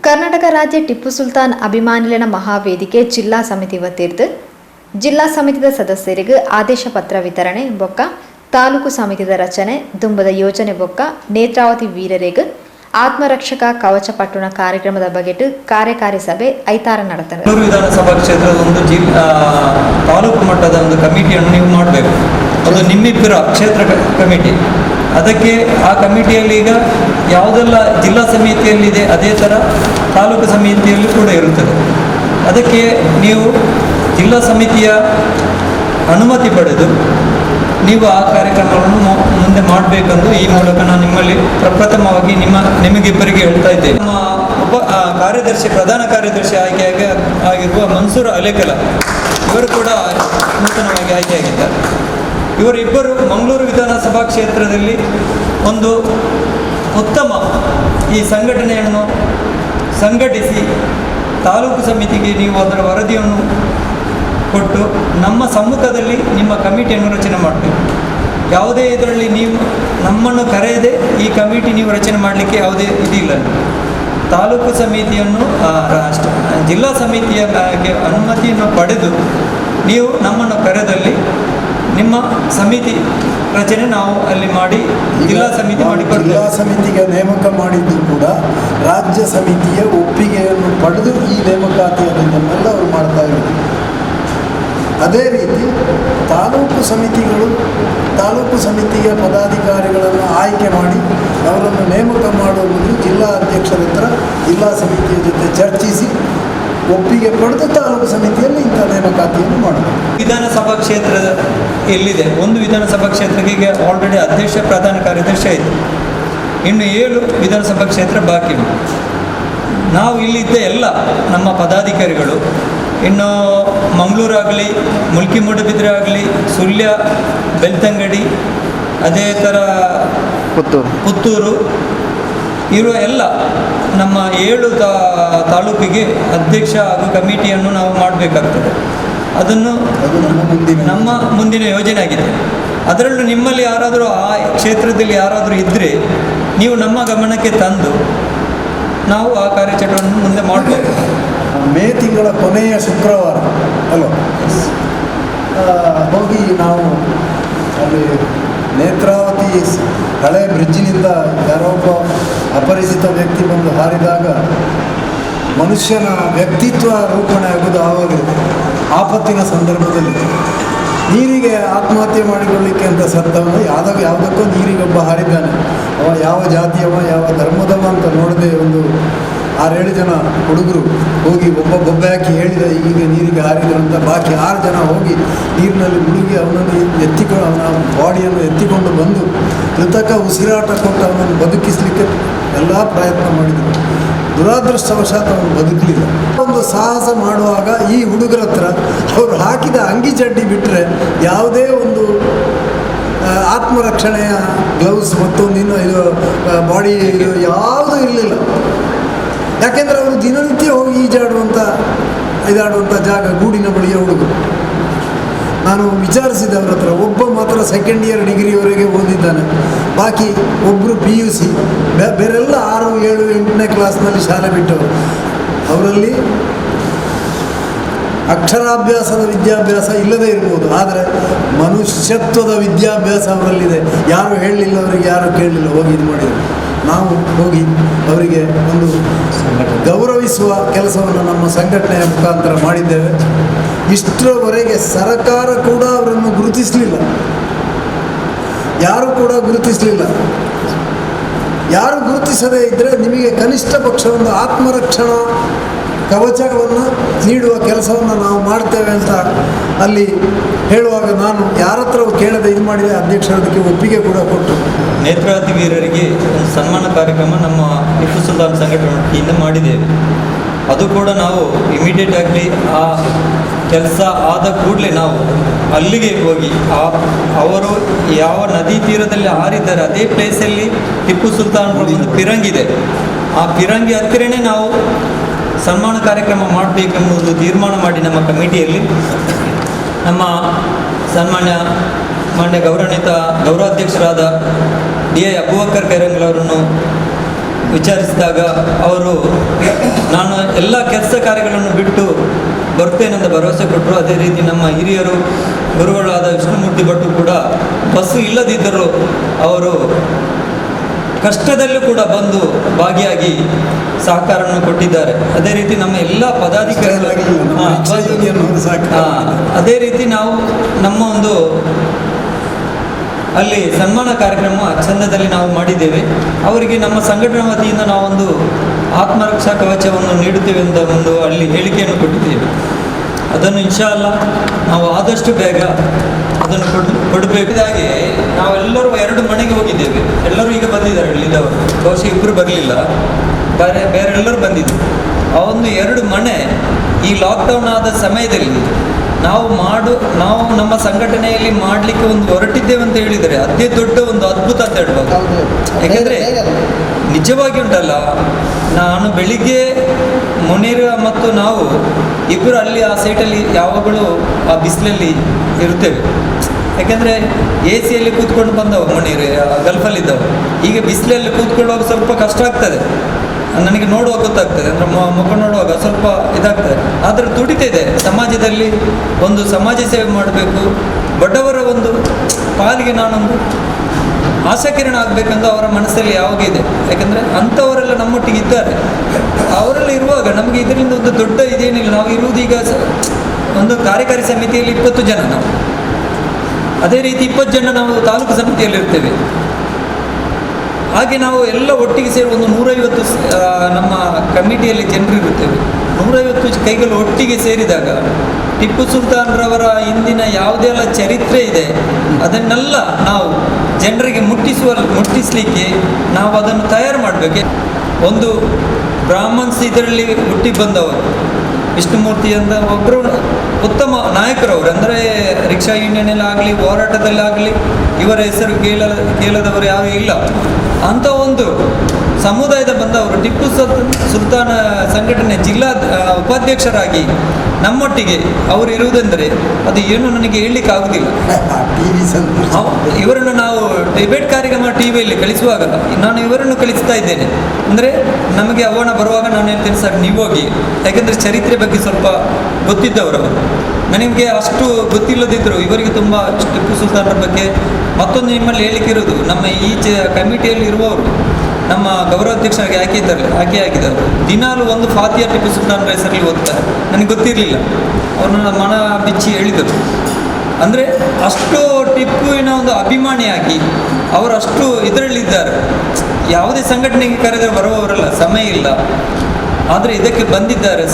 ಕರ್ನಾಟಕ ರಾಜ್ಯ ಟಿಪ್ಪು ಸುಲ್ತಾನ್ ಅಭಿಮಾನಿಗಳ ಮಹಾವೇದಿಕೆ ಜಿಲ್ಲಾ ಸಮಿತಿ ವತಿರ್ದು ಜಿಲ್ಲಾ ಸಮಿತಿಯ ಸದಸ್ಯರಿಗೆ ಆದೇಶ ಪತ್ರ ವಿತರಣೆ ಬೊಕ್ಕ ತಾಲೂಕು ಸಮಿತಿಯ ರಚನೆ ದುಂಬದ ಯೋಜನೆ ಬೊಕ್ಕ ನೇತ್ರಾವತಿ ವೀರರಿಗೆ ಆತ್ಮರಕ್ಷಕ ಕವಚ ಪಟ್ಟಣ ಕಾರ್ಯಕ್ರಮದ ಬಗೆಟ್ ಕಾರ್ಯಕಾರಿ ಸಭೆ ಐತಾರ ನಡೆಯುತ್ತದೆ. ವಿಧಾನಸಭಾ ಕ್ಷೇತ್ರದ ಒಂದು ತಾಲೂಕು ಮಟ್ಟದ ಒಂದು ಕಮಿಟಿಯನ್ನು ನೀವು ಮಾಡಬೇಕು. ಅದು ನಿಮ್ಮಿಬ್ಬರ ಕ್ಷೇತ್ರ ಕಮಿಟಿ. ಅದಕ್ಕೆ ಆ ಕಮಿಟಿಯಲ್ಲಿ ಈಗ ಯಾವುದೆಲ್ಲ ಜಿಲ್ಲಾ ಸಮಿತಿಯಲ್ಲಿದೆ ಅದೇ ಥರ ತಾಲೂಕು ಸಮಿತಿಯಲ್ಲಿ ಕೂಡ ಇರುತ್ತದೆ. ಅದಕ್ಕೆ ನೀವು ಜಿಲ್ಲಾ ಸಮಿತಿಯ ಅನುಮತಿ ಪಡೆದು ನೀವು ಆ ಕಾರ್ಯಕ್ರಮವನ್ನು ಮುಂದೆ ಮಾಡಬೇಕೆಂದು ಈ ಮೂಲಕ ನಾನು ನಿಮ್ಮಲ್ಲಿ ಪ್ರಪ್ರಥಮವಾಗಿ ನಿಮಗಿಬ್ಬರಿಗೆ ಹೇಳ್ತಾ ಇದ್ದೇನೆ. ನಮ್ಮ ಪ್ರಧಾನ ಕಾರ್ಯದರ್ಶಿ ಆಗಿರುವ ಮನ್ಸೂರ್ ಅಲೇಕಲ ಇವರು ಕೂಡ ನೂತನವಾಗಿ ಆಯ್ಕೆಯಾಗಿದ್ದಾರೆ. ಇವರಿಬ್ಬರು ಮಂಗಳೂರು ವಿಧಾನಸಭಾ ಕ್ಷೇತ್ರದಲ್ಲಿ ಒಂದು ಉತ್ತಮ ಈ ಸಂಘಟನೆಯನ್ನು ಸಂಘಟಿಸಿ ತಾಲೂಕು ಸಮಿತಿಗೆ ನೀವು ಅದರ ವರದಿಯನ್ನು ಕೊಟ್ಟು ನಮ್ಮ ಸಮ್ಮುಖದಲ್ಲಿ ನಿಮ್ಮ ಕಮಿಟಿಯನ್ನು ರಚನೆ ಮಾಡಬೇಕು. ಯಾವುದೇ ಇದರಲ್ಲಿ ನೀವು ನಮ್ಮನ್ನು ಕರೆಯದೆ ಈ ಕಮಿಟಿ ನೀವು ರಚನೆ ಮಾಡಲಿಕ್ಕೆ ಯಾವುದೇ ಇದಿಲ್ಲ. ತಾಲೂಕು ಸಮಿತಿಯನ್ನು ಜಿಲ್ಲಾ ಸಮಿತಿಯ ಅನುಮತಿಯನ್ನು ಪಡೆದು ನೀವು ನಮ್ಮನ್ನು ಕರೆದಲ್ಲಿ ನಿಮ್ಮ ಸಮಿತಿ ರಚನೆ ನಾವು ಅಲ್ಲಿ ಮಾಡಿ ಜಿಲ್ಲಾ ಸಮಿತಿ ಮಾಡಿ ಜಿಲ್ಲಾ ಸಮಿತಿಗೆ ನೇಮಕ ಮಾಡಿದ್ದು ಕೂಡ ರಾಜ್ಯ ಸಮಿತಿಯ ಒಪ್ಪಿಗೆಯನ್ನು ಪಡೆದು ಈ ನೇಮಕಾತಿಯನ್ನೆಲ್ಲ ಅವರು ಮಾಡ್ತಾ ಇದ್ದಾರೆ. ಅದೇ ರೀತಿ ತಾಲೂಕು ಸಮಿತಿಗಳು ತಾಲೂಕು ಸಮಿತಿಯ ಪದಾಧಿಕಾರಿಗಳನ್ನು ಆಯ್ಕೆ ಮಾಡಿ ಅವರನ್ನು ನೇಮಕ ಮಾಡುವುದು ಜಿಲ್ಲಾ ಅಧ್ಯಕ್ಷರ ಹತ್ರ ಜಿಲ್ಲಾ ಸಮಿತಿಯ ಜೊತೆ ಚರ್ಚಿಸಿ ಒಪ್ಪಿಗೆ ಪಡೆದು ತಾಲೂಕು ಸಮಿತಿಯಲ್ಲಿ ಇಂಥ ನೇಮಕಾತಿಯನ್ನು ಮಾಡಬೇಕು. ವಿಧಾನಸಭಾ ಕ್ಷೇತ್ರ ಎಲ್ಲಿದೆ? ಒಂದು ವಿಧಾನಸಭಾ ಕ್ಷೇತ್ರಕ್ಕೆ ಆಲ್ರೆಡಿ ಅಧ್ಯಕ್ಷ ಪ್ರಧಾನ ಕಾರ್ಯದರ್ಶಿ ಆಯಿತು. ಇನ್ನು 7 ವಿಧಾನಸಭಾ ಕ್ಷೇತ್ರ ಬಾಕಿ ಉಂಟು. ನಾವು ಇಲ್ಲಿದ್ದ ಎಲ್ಲ ನಮ್ಮ ಪದಾಧಿಕಾರಿಗಳು ಇನ್ನು ಮಂಗಳೂರಾಗಲಿ, ಮುಲ್ಕಿ ಮೂಡಬಿದ್ರೆ ಆಗಲಿ, ಸುಳ್ಯ, ಬೆಳ್ತಂಗಡಿ, ಅದೇ ಥರ ಪುತ್ತೂರು ಇರುವ ಎಲ್ಲ ನಮ್ಮ 7 ತಾಲೂಕಿಗೆ ಅಧ್ಯಕ್ಷ ಹಾಗೂ ಕಮಿಟಿಯನ್ನು ನಾವು ಮಾಡಬೇಕಾಗ್ತದೆ. ಅದನ್ನು ನಮ್ಮ ಮುಂದಿನ ಯೋಜನೆ ಆಗಿದೆ. ಅದರಲ್ಲೂ ನಿಮ್ಮಲ್ಲಿ ಯಾರಾದರೂ ಆ ಕ್ಷೇತ್ರದಲ್ಲಿ ಯಾರಾದರೂ ಇದ್ದರೆ ನೀವು ನಮ್ಮ ಗಮನಕ್ಕೆ ತಂದು ನಾವು ಆ ಕಾರ್ಯಚಟುವಟಿಕೆಯನ್ನು ಮುಂದೆ ಮಾಡಬೇಕು. ಮೇ ತಿಂಗಳ ಕೊನೆಯ ಶುಕ್ರವಾರ ಹೋಗಿ ನಾವು ಅಲ್ಲಿ ನೇತ್ರಾವತಿ ಹಳೆ ಬ್ರಿಡ್ಜಿನಿಂದ ಯಾರೋ ಒಬ್ಬ ಅಪರಿಚಿತ ವ್ಯಕ್ತಿ ಬಂದು ಹಾರಿದಾಗ ಮನುಷ್ಯನ ವ್ಯಕ್ತಿತ್ವ ರೂಪಣೆ ಆಗೋದು ಆವಾಗ ಆಪತ್ತಿನ ಸಂದರ್ಭದಲ್ಲಿ ನೀರಿಗೆ ಆತ್ಮಹತ್ಯೆ ಮಾಡಿಕೊಳ್ಳಿಕ್ಕೆ ಅಂತ ಸತ್ತವನು ಯಾವುದಕ್ಕೋ ನೀರಿಗೊಬ್ಬ ಹಾರಿದ್ದಾನೆ. ಅವ ಯಾವ ಜಾತಿಯವ ಯಾವ ಧರ್ಮದವ ಅಂತ ನೋಡದೆ ಒಂದು 6-7 ಜನ ಹುಡುಗರು ಹೋಗಿ ಒಬ್ಬ ಹಾಕಿ ಹೇಳಿದ ಈಗ ನೀರಿಗೆ ಹಾರಿದ್ರಂತ ಬಾಕಿ 6 ಜನ ಹೋಗಿ ನೀರಿನಲ್ಲಿ ಮುಳುಗಿ ಅವನನ್ನು ಅವನ ಬಾಡಿಯನ್ನು ಎತ್ತಿಕೊಂಡು ಬಂದು ಕೃತಕ ಉಸಿರಾಟ ಕೊಟ್ಟು ಅವನನ್ನು ಬದುಕಿಸಲಿಕ್ಕೆ ಎಲ್ಲ ಪ್ರಯತ್ನ ಮಾಡಿದರು. ದುರಾದೃಷ್ಟವಶಾತ್ ಅವನು ಬದುಕಲಿಲ್ಲ. ಒಂದು ಸಾಹಸ ಮಾಡುವಾಗ ಈ ಹುಡುಗರ ಹತ್ರ ಅವರು ಹಾಕಿದ ಅಂಗಿ ಚಡ್ಡಿ ಬಿಟ್ಟರೆ ಯಾವುದೇ ಒಂದು ಆತ್ಮರಕ್ಷಣೆಯ ಗ್ಲೌಸ್ ಮತ್ತೊಂದು ಇದು ಬಾಡಿ ಯಾವುದೂ ಇರಲಿಲ್ಲ. ಯಾಕೆಂದರೆ ಅವರು ದಿನನಿತ್ಯ ಹೋಗಿ ಇದಾಡುವಂಥ ಜಾಗ ಗೂಡಿನ ಬಳಿಯ ಹುಡುಗರು. ನಾನು ವಿಚಾರಿಸಿದೆ ಅವ್ರ ಹತ್ರ. ಒಬ್ಬ ಮಾತ್ರ 2nd ಇಯರ್ ಡಿಗ್ರಿವರೆಗೆ ಓದಿದ್ದಾನೆ, ಬಾಕಿ ಒಬ್ಬರು PUC, ಬೇರೆಲ್ಲ 6, 7, 8ನೇ ಕ್ಲಾಸ್ನಲ್ಲಿ ಶಾಲೆ ಬಿಟ್ಟವರು. ಅವರಲ್ಲಿ ಅಕ್ಷರಾಭ್ಯಾಸದ ವಿದ್ಯಾಭ್ಯಾಸ ಇಲ್ಲದೇ ಇರ್ಬೋದು, ಆದರೆ ಮನುಷ್ಯತ್ವದ ವಿದ್ಯಾಭ್ಯಾಸ ಅವರಲ್ಲಿದೆ. ಯಾರು ಹೇಳಲಿಲ್ಲ ಅವರಿಗೆ, ಯಾರು ಕೇಳಲಿಲ್ಲ, ಹೋಗಿ ಇದು ಮಾಡಿದರು. ನಾವು ಹೋಗಿ ಅವರಿಗೆ ಒಂದು ಗೌರವಿಸುವ ಕೆಲಸವನ್ನು ನಮ್ಮ ಸಂಘಟನೆಯ ಮುಖಾಂತರ ಮಾಡಿದ್ದೇವೆ. ಇಷ್ಟರವರೆಗೆ ಸರ್ಕಾರ ಕೂಡ ಅವರನ್ನು ಗುರುತಿಸಲಿಲ್ಲ, ಯಾರು ಕೂಡ ಗುರುತಿಸಲಿಲ್ಲ. ಯಾರು ಗುರುತಿಸದೇ ಇದ್ದರೆ ನಿಮಗೆ ಕನಿಷ್ಠ ಪಕ್ಷ ಒಂದು ಆತ್ಮರಕ್ಷಣಾ ಕವಚವನ್ನು ನೀಡುವ ಕೆಲಸವನ್ನು ನಾವು ಮಾಡ್ತೇವೆ ಅಂತ ಅಲ್ಲಿ ಹೇಳುವಾಗ ನಾನು ಯಾರ ಹತ್ರ ಕೇಳದೆ ಇದು ಮಾಡಿದೆ. ಅಧ್ಯಕ್ಷರದಕ್ಕೆ ಒಪ್ಪಿಗೆ ಕೂಡ ಕೊಟ್ಟು ನೇತ್ರಾವತಿ ವೀರರಿಗೆ ಒಂದು ಸನ್ಮಾನ ಕಾರ್ಯಕ್ರಮ ನಮ್ಮ ಟಿಪ್ಪು ಸುಲ್ತಾನ್ ಸಂಘಟನೆಯಿಂದ ಮಾಡಿದ್ದೇವೆ. ಅದು ಕೂಡ ನಾವು ಇಮಿಡಿಯೇಟ್ ಆಗಿ ಆ ಕೆಲಸ ಆದ ಕೂಡಲೇ ನಾವು ಅಲ್ಲಿಗೆ ಹೋಗಿ ಅವರು ಯಾವ ನದಿ ತೀರದಲ್ಲಿ ಹಾರಿದ್ದಾರೆ ಅದೇ ಪ್ಲೇಸಲ್ಲಿ ಟಿಪ್ಪು ಸುಲ್ತಾನ್ ಒಂದು ಪಿರಂಗಿದೆ. ಆ ಪಿರಂಗಿ ಹತ್ತಿರನೇ ನಾವು ಸನ್ಮಾನ ಕಾರ್ಯಕ್ರಮ ಮಾಡಬೇಕೆಂಬುದು ತೀರ್ಮಾನ ಮಾಡಿ ನಮ್ಮ ಕಮಿಟಿಯಲ್ಲಿ ನಮ್ಮ ಮಾನ್ಯ ಗೌರವಾಧ್ಯಕ್ಷರಾದ DI ಅಬೂಬಕರ್ ಖೈರಂಗ್ಲವರನ್ನು ವಿಚಾರಿಸಿದಾಗ ಅವರು ನಾನು ಎಲ್ಲ ಕೆಲಸ ಕಾರ್ಯಗಳನ್ನು ಬಿಟ್ಟು ಬರ್ತೇನೆಂದು ಭರವಸೆ ಕೊಟ್ಟರು. ಅದೇ ರೀತಿ ನಮ್ಮ ಹಿರಿಯರು ಗುರುಗಳಾದ ವಿಷ್ಣುಮೂರ್ತಿ ಭಟ್ರು ಕೂಡ ಬಸ್ಸು ಇಲ್ಲದಿದ್ದರೂ ಅವರು ಕಷ್ಟದಲ್ಲೂ ಕೂಡ ಬಂದು ಭಾಗಿಯಾಗಿ ಸಹಕಾರವನ್ನು ಕೊಟ್ಟಿದ್ದಾರೆ. ಅದೇ ರೀತಿ ನಮ್ಮ ಎಲ್ಲ ಪದಾಧಿಕಾರಿಗಳು ಅದೇ ರೀತಿ ನಾವು ನಮ್ಮ ಒಂದು ಅಲ್ಲಿ ಸನ್ಮಾನ ಕಾರ್ಯಕ್ರಮ ಚಂದದಲ್ಲಿ ನಾವು ಮಾಡಿದ್ದೇವೆ. ಅವರಿಗೆ ನಮ್ಮ ಸಂಘಟನಾ ವತಿಯಿಂದ ನಾವೊಂದು ಆತ್ಮರಕ್ಷಾ ಕವಚವನ್ನು ನೀಡುತ್ತೇವೆ ಅಂತ ಒಂದು ಅಲ್ಲಿ ಹೇಳಿಕೆಯನ್ನು ಕೊಟ್ಟಿದ್ದೇವೆ. ಅದನ್ನು ಇನ್ಶಾ ಅಲ್ಲಾ ನಾವು ಆದಷ್ಟು ಬೇಗ ಅದನ್ನು ಕೊಡಬೇಕು. ಹಾಗೆ ನಾವೆಲ್ಲರೂ 2 ಮನೆಗೆ ಹೋಗಿದ್ದೇವೆ. ಎಲ್ಲರೂ ಈಗ ಬಂದಿದ್ದಾರೆ ಇಲ್ಲಿದ್ದವರು, ಬಹುಶಃ ಇಬ್ಬರು ಬರಲಿಲ್ಲ, ಬೇರೆಲ್ಲರೂ ಬಂದಿದ್ದರು. ಆ ಒಂದು 2 ಮನೆ ಈ ಲಾಕ್ಡೌನ್ ಆದ ಸಮಯದಲ್ಲಿ ನಾವು ನಮ್ಮ ಸಂಘಟನೆಯಲ್ಲಿ ಮಾಡಲಿಕ್ಕೆ ಒಂದು ಹೊರಟಿದ್ದೇವೆ ಅಂತ ಹೇಳಿದರೆ ಅದೇ ದೊಡ್ಡ ಒಂದು ಅದ್ಭುತ ಅಂತ ಹೇಳ್ಬೋದು. ಯಾಕೆಂದರೆ ನಿಜವಾಗಿ ಉಂಟಲ್ಲ, ನಾನು ಬೆಳಿಗ್ಗೆ ಮುನೀರ್ ಮತ್ತು ನಾವು ಇಬ್ಬರು ಅಲ್ಲಿ ಆ ಸೈಟಲ್ಲಿ ಯಾವಾಗಲೂ ಆ ಬಿಸಿಲಲ್ಲಿ ಇರುತ್ತೇವೆ. ಯಾಕೆಂದರೆ ಎ ಸಿಯಲ್ಲಿ ಕೂತ್ಕೊಂಡು ಬಂದವು ಮುನೀರ್ ಗಲ್ಫಲ್ಲಿದ್ದವು. ಈಗ ಬಿಸಿಲಲ್ಲಿ ಕೂತ್ಕೊಳ್ಳುವಾಗ ಸ್ವಲ್ಪ ಕಷ್ಟ ಆಗ್ತದೆ, ನನಗೆ ನೋಡುವಾಗ ಗೊತ್ತಾಗ್ತದೆ, ಅಂದರೆ ಮುಖ ನೋಡುವಾಗ ಸ್ವಲ್ಪ ಇದಾಗ್ತದೆ. ಆದರೆ ತುಡಿತಿದೆ ಸಮಾಜದಲ್ಲಿ ಒಂದು ಸಮಾಜ ಸೇವೆ ಮಾಡಬೇಕು, ಬಡವರ ಒಂದು ಪಾಲಿಗೆ ನಾನೊಂದು ಆಶಾಕಿರಣ ಆಗಬೇಕೆಂದು ಅವರ ಮನಸ್ಸಲ್ಲಿ ಯಾವಾಗ ಇದೆ. ಯಾಕೆಂದರೆ ಅಂಥವರೆಲ್ಲ ನಮ್ಮೊಟ್ಟಿಗೆ ಇದ್ದಾರೆ. ಅವರೆಲ್ಲ ಇರುವಾಗ ನಮಗೆ ಇದರಿಂದ ಒಂದು ದೊಡ್ಡ ಇದೇನಿಲ್ಲ. ನಾವು ಇರುವುದು ಈಗ ಒಂದು ಕಾರ್ಯಕಾರಿ ಸಮಿತಿಯಲ್ಲಿ 20 ಜನ ನಾವು, ಅದೇ ರೀತಿ 20 ಜನ ನಾವು ತಾಲೂಕು ಸಮಿತಿಯಲ್ಲಿ ಇರ್ತೇವೆ. ಹಾಗೆ ನಾವು ಎಲ್ಲ ಒಟ್ಟಿಗೆ ಸೇರಿ ಒಂದು 150 ನಮ್ಮ ಕಮಿಟಿಯಲ್ಲಿ ಜನರು ಇರುತ್ತೇವೆ. 150 ಕೈಗಳು ಒಟ್ಟಿಗೆ ಸೇರಿದಾಗ ಟಿಪ್ಪು ಸುಲ್ತಾನ್ರವರ ಹಿಂದಿನ ಯಾವುದೆಲ್ಲ ಚರಿತ್ರೆ ಇದೆ ಅದನ್ನೆಲ್ಲ ನಾವು ಜನರಿಗೆ ಮುಟ್ಟಿಸಲಿಕ್ಕೆ ನಾವು ಅದನ್ನು ತಯಾರು ಮಾಡಬೇಕು. ಒಂದು ಬ್ರಾಹ್ಮಣ್ಸ್ ಇದರಲ್ಲಿ ಹುಟ್ಟಿ ಬಂದವರು, ವಿಷ್ಣುಮೂರ್ತಿ ಅಂತ ಒಬ್ಬರು ಉತ್ತಮ ನಾಯಕರವರು. ಅಂದರೆ ರಿಕ್ಷಾ ಯೂನಿಯನಲ್ಲಾಗಲಿ ಹೋರಾಟದಲ್ಲಾಗಲಿ ಇವರ ಹೆಸರು ಕೇಳದವರು ಯಾರೂ ಇಲ್ಲ. ಅಂಥ ಒಂದು ಸಮುದಾಯದ ಬಂದವರು ಟಿಪ್ಪು ಸುಲ್ತಾನ ಸಂಘಟನೆ ಜಿಲ್ಲಾ ಉಪಾಧ್ಯಕ್ಷರಾಗಿ ನಮ್ಮೊಟ್ಟಿಗೆ ಅವರು ಇರುವುದೆಂದರೆ ಅದು ಏನು ನನಗೆ ಹೇಳಲಿಕ್ಕೆ ಆಗುವುದಿಲ್ಲ. ಇವರನ್ನು ನಾವು ಡಿಬೇಟ್ ಕಾರ್ಯಕ್ರಮ ಟಿವಿಯಲ್ಲಿ ಕಳಿಸುವಾಗ ನಾನು ಇವರನ್ನು ಕಳಿಸ್ತಾ ಇದ್ದೇನೆ. ಅಂದರೆ ನಮಗೆ ಅವನ ಬರುವಾಗ ನಾನು ಹೇಳ್ತೇನೆ, ಸರ್ ನೀವು ಹೋಗಿ, ಯಾಕೆಂದರೆ ಚರಿತ್ರೆ ಬಗ್ಗೆ ಸ್ವಲ್ಪ ಗೊತ್ತಿದ್ದವರು ಅವರು. ನನಗೆ ಅಷ್ಟು ಗೊತ್ತಿಲ್ಲದಿದ್ದರು ಇವರಿಗೆ ತುಂಬ ಟಿಪ್ಪು ಸುಲ್ತಾನರ ಬಗ್ಗೆ. ಮತ್ತೊಂದು ನಿಮ್ಮಲ್ಲಿ ಹೇಳಿಕೆ ಇರೋದು, ನಮ್ಮ ಈ ಕಮಿಟಿಯಲ್ಲಿ ಇರುವವರು ನಮ್ಮ ಗೌರವಾಧ್ಯಕ್ಷರಾಗಿ ಆಯ್ಕೆ ಆಗಿದ್ದಾರೆ. ದಿನಾಲು ಒಂದು ಫಾತಿಯಾ ಟಿಪ್ಪು ಸುಲ್ತಾನರ ಹೆಸರಲ್ಲಿ ಓದ್ತಾರೆ. ನನಗೆ ಗೊತ್ತಿರಲಿಲ್ಲ, ಅವ್ರನ್ನ ಮನ ಬಿಚ್ಚಿ ಹೇಳಿದರು. ಅಂದರೆ ಅಷ್ಟು ಟಿಪ್ಪುವಿನ ಒಂದು ಅಭಿಮಾನಿಯಾಗಿ ಅವರಷ್ಟು ಇದರಲ್ಲಿದ್ದಾರೆ. ಯಾವುದೇ ಸಂಘಟನೆಗೆ ಕರೆದರೆ ಬರುವವರಲ್ಲ, ಸಮಯ ಇಲ್ಲ, ಆದರೆ ಇದಕ್ಕೆ ಬಂದಿದ್ದಾರೆ.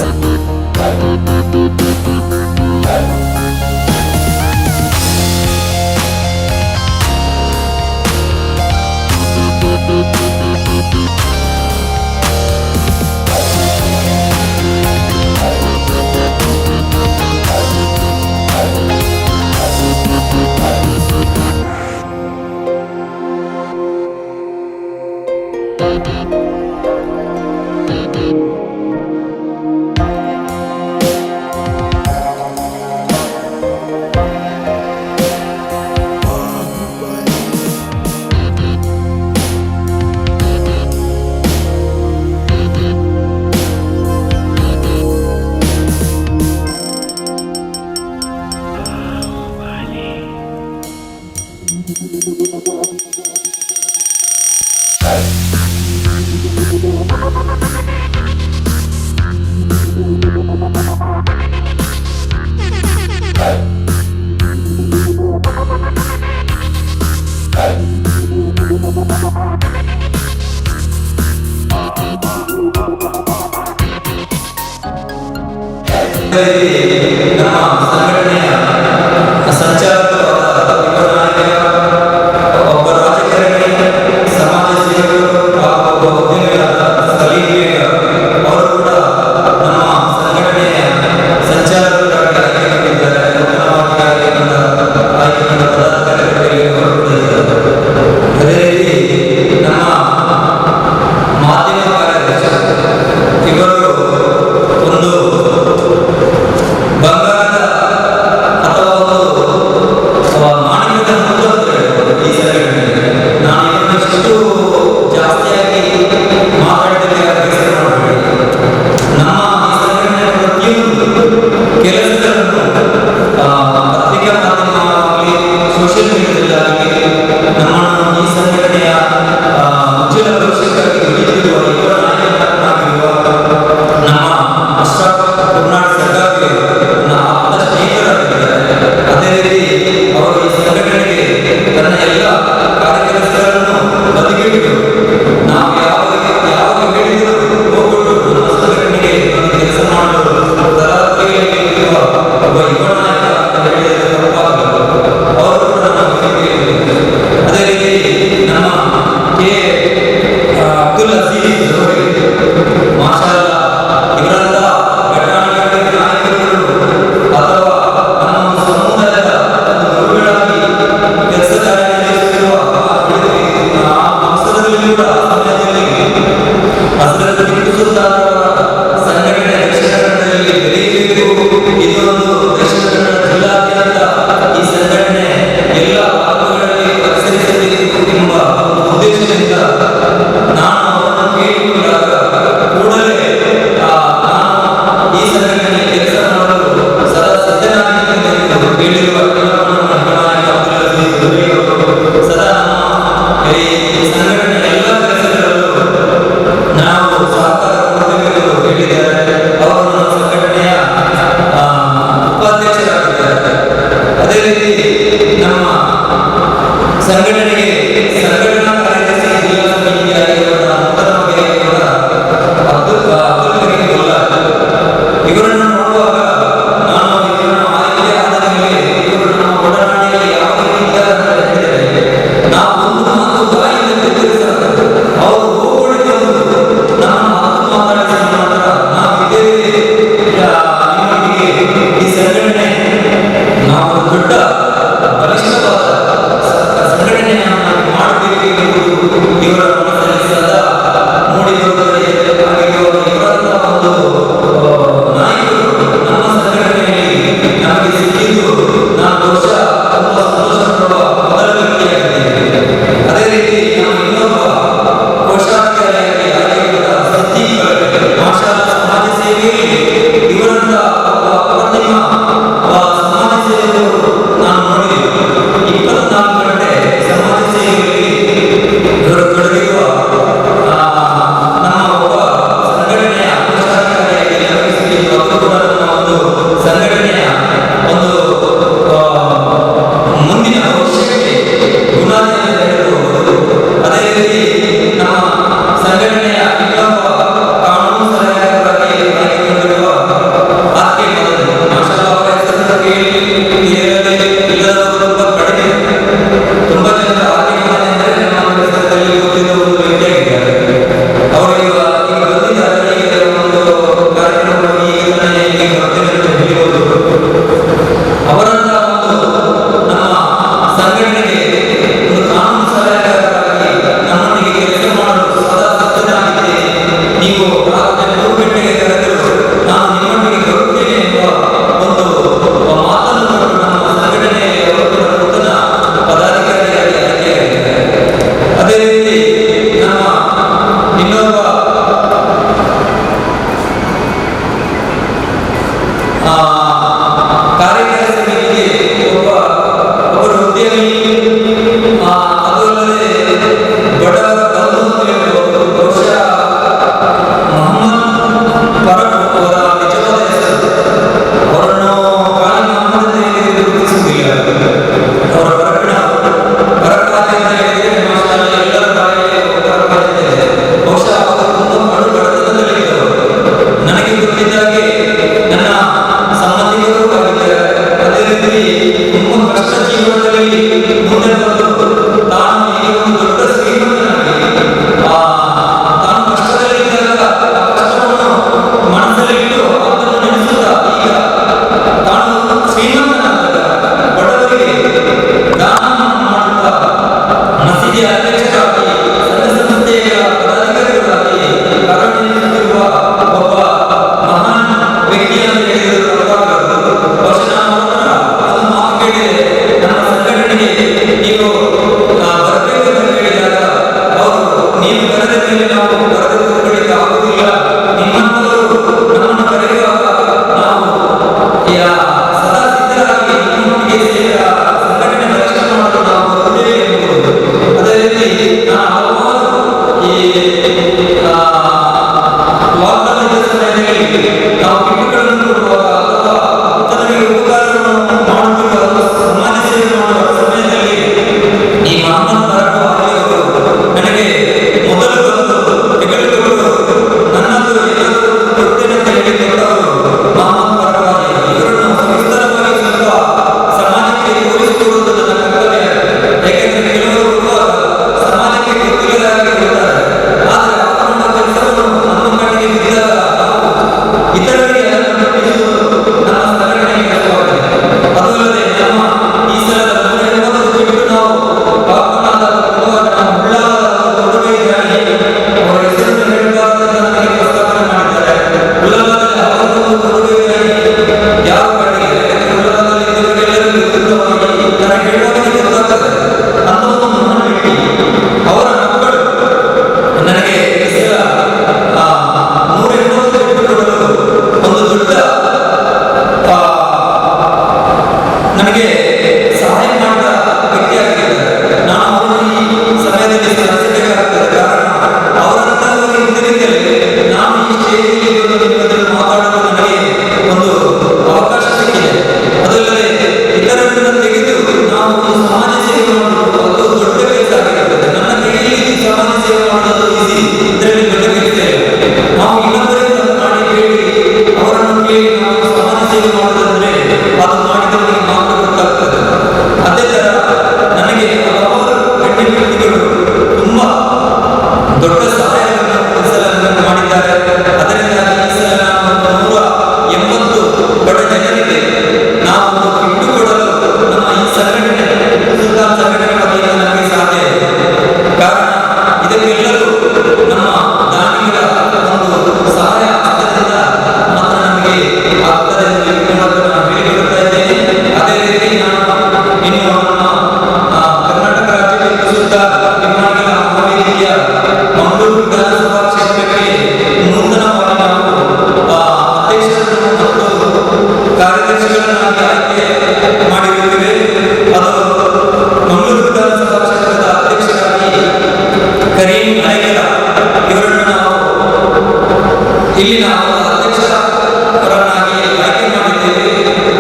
ಅಧ್ಯಕ್ಷರನ್ನಾಗಿ ಆಯ್ಕೆ ಮಾಡಿದ್ದೇವೆ.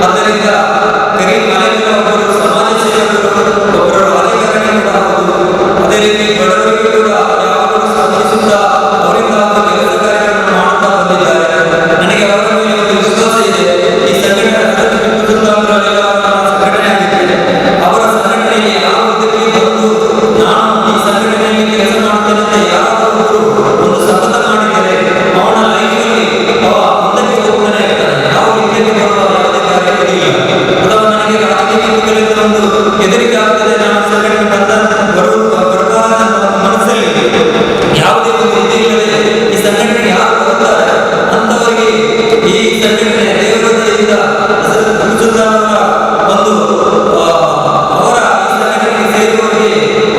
ಆದ್ದರಿಂದ ಕರೀಂ ಮನೆಯ ಒಬ್ಬರು ಸಮಾಜ ಸೇವಕರು, ಒಬ್ಬರು ರಾಜಕಾರಣಿ ಕೂಡ ಹೌದು. ಅದೇ ರೀತಿ ಬಡವರಿಗೆ ಕೂಡ ಯಾವಾಗಲೂ ಸ್ಪಂದಿಸುತ್ತಾ ಅವರಿಂದ ಒಂದು ಕೆಲಸ ಕಾರ್ಯಗಳನ್ನು ಮಾಡುತ್ತಾ ಬಂದಿದ್ದಾರೆ. ನನಗೆ ಅವರ ಮೇಲೆ ಒಂದು ವಿಶ್ವಾಸ ಇದೆ. ಈ ಸಂಘಟನೆ ಸಂಘಟನೆ ಆಗಿದ್ದೇನೆ. ಅವರ ಸಂಘಟನೆಗೆ ಯಾವ ಇದಕ್ಕೆ ಬಂದು ನಾನು ಈ ಸಂಘಟನೆಯಲ್ಲಿ ಕೆಲಸ ಮಾಡ್ತೇನೆ ಅಂತ ಯಾರಾದರೂ ಒಂದು ಸತತ ಮಾಡಿದರೆ ಅವನ ಲೈಫಲ್ಲಿ ಅವ ಮುಂದಕ್ಕೆ ಹೋಗ್ತಾನೆ ಇರ್ತಾನೆ. ಯಾವ ಹಿಂದಕ್ಕೆ ಬರುವ ಯಾವುದೇ ಕಾರ್ಯ ಇಲ್ಲ. ಅಥವಾ ನನಗೆ ರಾಜಕೀಯಗಳಿಂದ ಒಂದು ಹೆದರಿಕೆ ಆಗ್ತದೆ, ನಾನು ಸಂಘಟನೆ ಬರಬಾರದ ಮನಸ್ಸಲ್ಲಿ ಯಾವುದೇ ಒಂದು ಇದಿಲ್ಲದೆ ಈ ಸಂಘಟನೆ ಯಾರು ಹೋಗ್ತಾರೆ ಅಂಥವರಿಗೆ ಈ ಸಂಘಟನೆ ದೇವರದಿಂದ ಒಂದು ಅವರ ಈ ಸಂಘಟನೆಗೆ ಸೇರುವವರಿಗೆ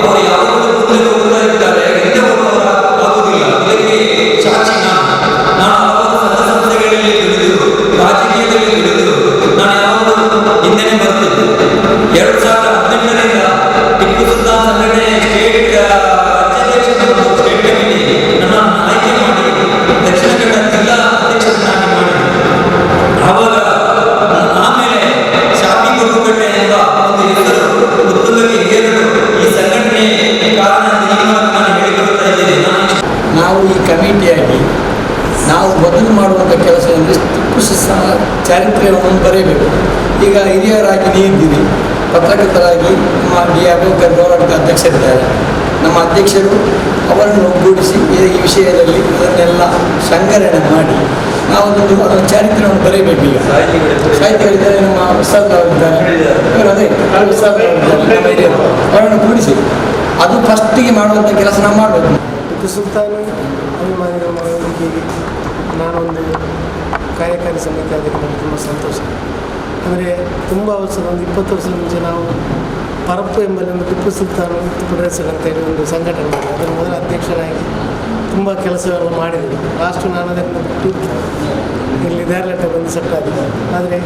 ಅವರು ಯಾವಾಗಲೂ ಮುಂದೆ ಹೋಗ್ತಾ ಇರ್ತಾರೆ, ಹಿಂದೆ ಹೋಗುವವರ ಆಗುವುದಿಲ್ಲ. ಇದಕ್ಕೆ ಸಾಕ್ಷಿ ನಾನು ಹಲವಾರು ಸಂಘ ಸಂಸ್ಥೆಗಳಲ್ಲಿ ದುಡಿದು, ರಾಜಕೀಯದಲ್ಲಿ ದುಡಿದು ನಾನು ಯಾವಾಗಲೂ ಹಿಂದೆನೇ ಬರ್ತಿದ್ದೆ. 2018ರಿಂದ ಟಿಪ್ಪು ಸುಲ್ತಾನ್ ಸಂಘಟನೆ ರಾಜ್ಯಾಧ್ಯಕ್ಷ ಸ್ಟೇಟ್ ಕಮಿಟಿ ನನ್ನನ್ನು ಆಯ್ಕೆ ಮಾಡಿ ದಕ್ಷಿಣ ಕನ್ನಡ ಜಿಲ್ಲಾ ಅಧ್ಯಕ್ಷರನ್ನಾಗಿ ಮಾಡಿದೆ. ಆವಾಗ ಆಮೇಲೆ ಶಾಪಿ ಗುರುಕಟ್ಟೆ ಎಂಬ ಒಂದು ಹೆಸರು ಉತ್ತುಂಗಕ್ಕೆ ಏರಲು ಈ ಸಂಘಟನೆ ಕಾರಣ ಅಂತ ಈ ಮೂಲಕ ನಾನು ಹೇಳಿಕೊಳ್ತಾ ಇದ್ದೇನೆ. ನಾವು ಈ ಕಮಿಟಿಯಾಗಿ ನಾವು ಮೊದಲು ಮಾಡುವಂಥ ಕೆಲಸ ಅಂದರೆ ಟಿಪ್ಪು ಸುಲ್ತಾನ್ ಚಾರಿತ್ರ್ಯವನ್ನು ಬರೆಯಬೇಕು. ಈಗ ಹಿರಿಯರಾಗಿ ನೀಡಿದ್ದೀರಿ, ಪತ್ರಕರ್ತರಾಗಿ ನಮ್ಮ ಡಿ ಅಬೂಬಕರ್ ಗೌರವ ಅಧ್ಯಕ್ಷರಿದ್ದಾರೆ. ನಮ್ಮ ಅಧ್ಯಕ್ಷರು ಅವರನ್ನು ಒಗ್ಗೂಡಿಸಿ ಈ ವಿಷಯದಲ್ಲಿ ಅದನ್ನೆಲ್ಲ ಸಂಗ್ರಹಣೆ ಮಾಡಿ ನಾವೊಂದು ಅದರ ಚಾರಿತ್ರ್ಯವನ್ನು ಬರೆಯಬೇಕು. ಈಗ ಸಾಹಿತ್ಯಗಳಿದ್ದಾರೆ, ನಮ್ಮ ಉಸ್ತಾದ್ ಅವರಿದ್ದಾರೆ, ಅದೇ ಉಸ್ತಾದ್ ಅವರನ್ನು ಕೂಡಿಸಿ ಅದು ಫಸ್ಟಿಗೆ ಮಾಡುವಂಥ ಕೆಲಸ ನಾವು ಮಾಡಬೇಕು. ಟಿಪ್ಪು ಸುಲ್ತಾನ್ ಅಭಿಮಾನಿಗಳ ವೇದಿಕೆಗೆ ನಾನೊಂದು ಕಾರ್ಯಕಾರಿ ಸಮಿತಿ ಅದಕ್ಕೆ ನನಗೆ ತುಂಬ ಸಂತೋಷ. ಅಂದರೆ ತುಂಬ ವರ್ಷದ ಒಂದು 20 ವರ್ಷದ ಮುಂಚೆ ನಾವು ಪರಪ್ಪು ಎಂಬಲ್ಲಿ ಒಂದು ಟಿಪ್ಪು ಸುಲ್ತಾನ್ ಫೆಡರೇಷನ್ ಅಂತೇಳಿ ಒಂದು ಸಂಘಟನೆ ಮಾಡಿ ಅದರ ಮೊದಲ ಅಧ್ಯಕ್ಷನಾಗಿ ತುಂಬ ಕೆಲಸವೆಲ್ಲ ಮಾಡಿದ್ವಿ. ಲಾಸ್ಟು ನಾನು ಅದನ್ನು ಬಿಟ್ಟು ಇಲ್ಲಿ ಧಾರಳಟ್ಟೆ ಬಂದು ಸೆಟ್ ಆಗಿದೆ. ಆದರೆ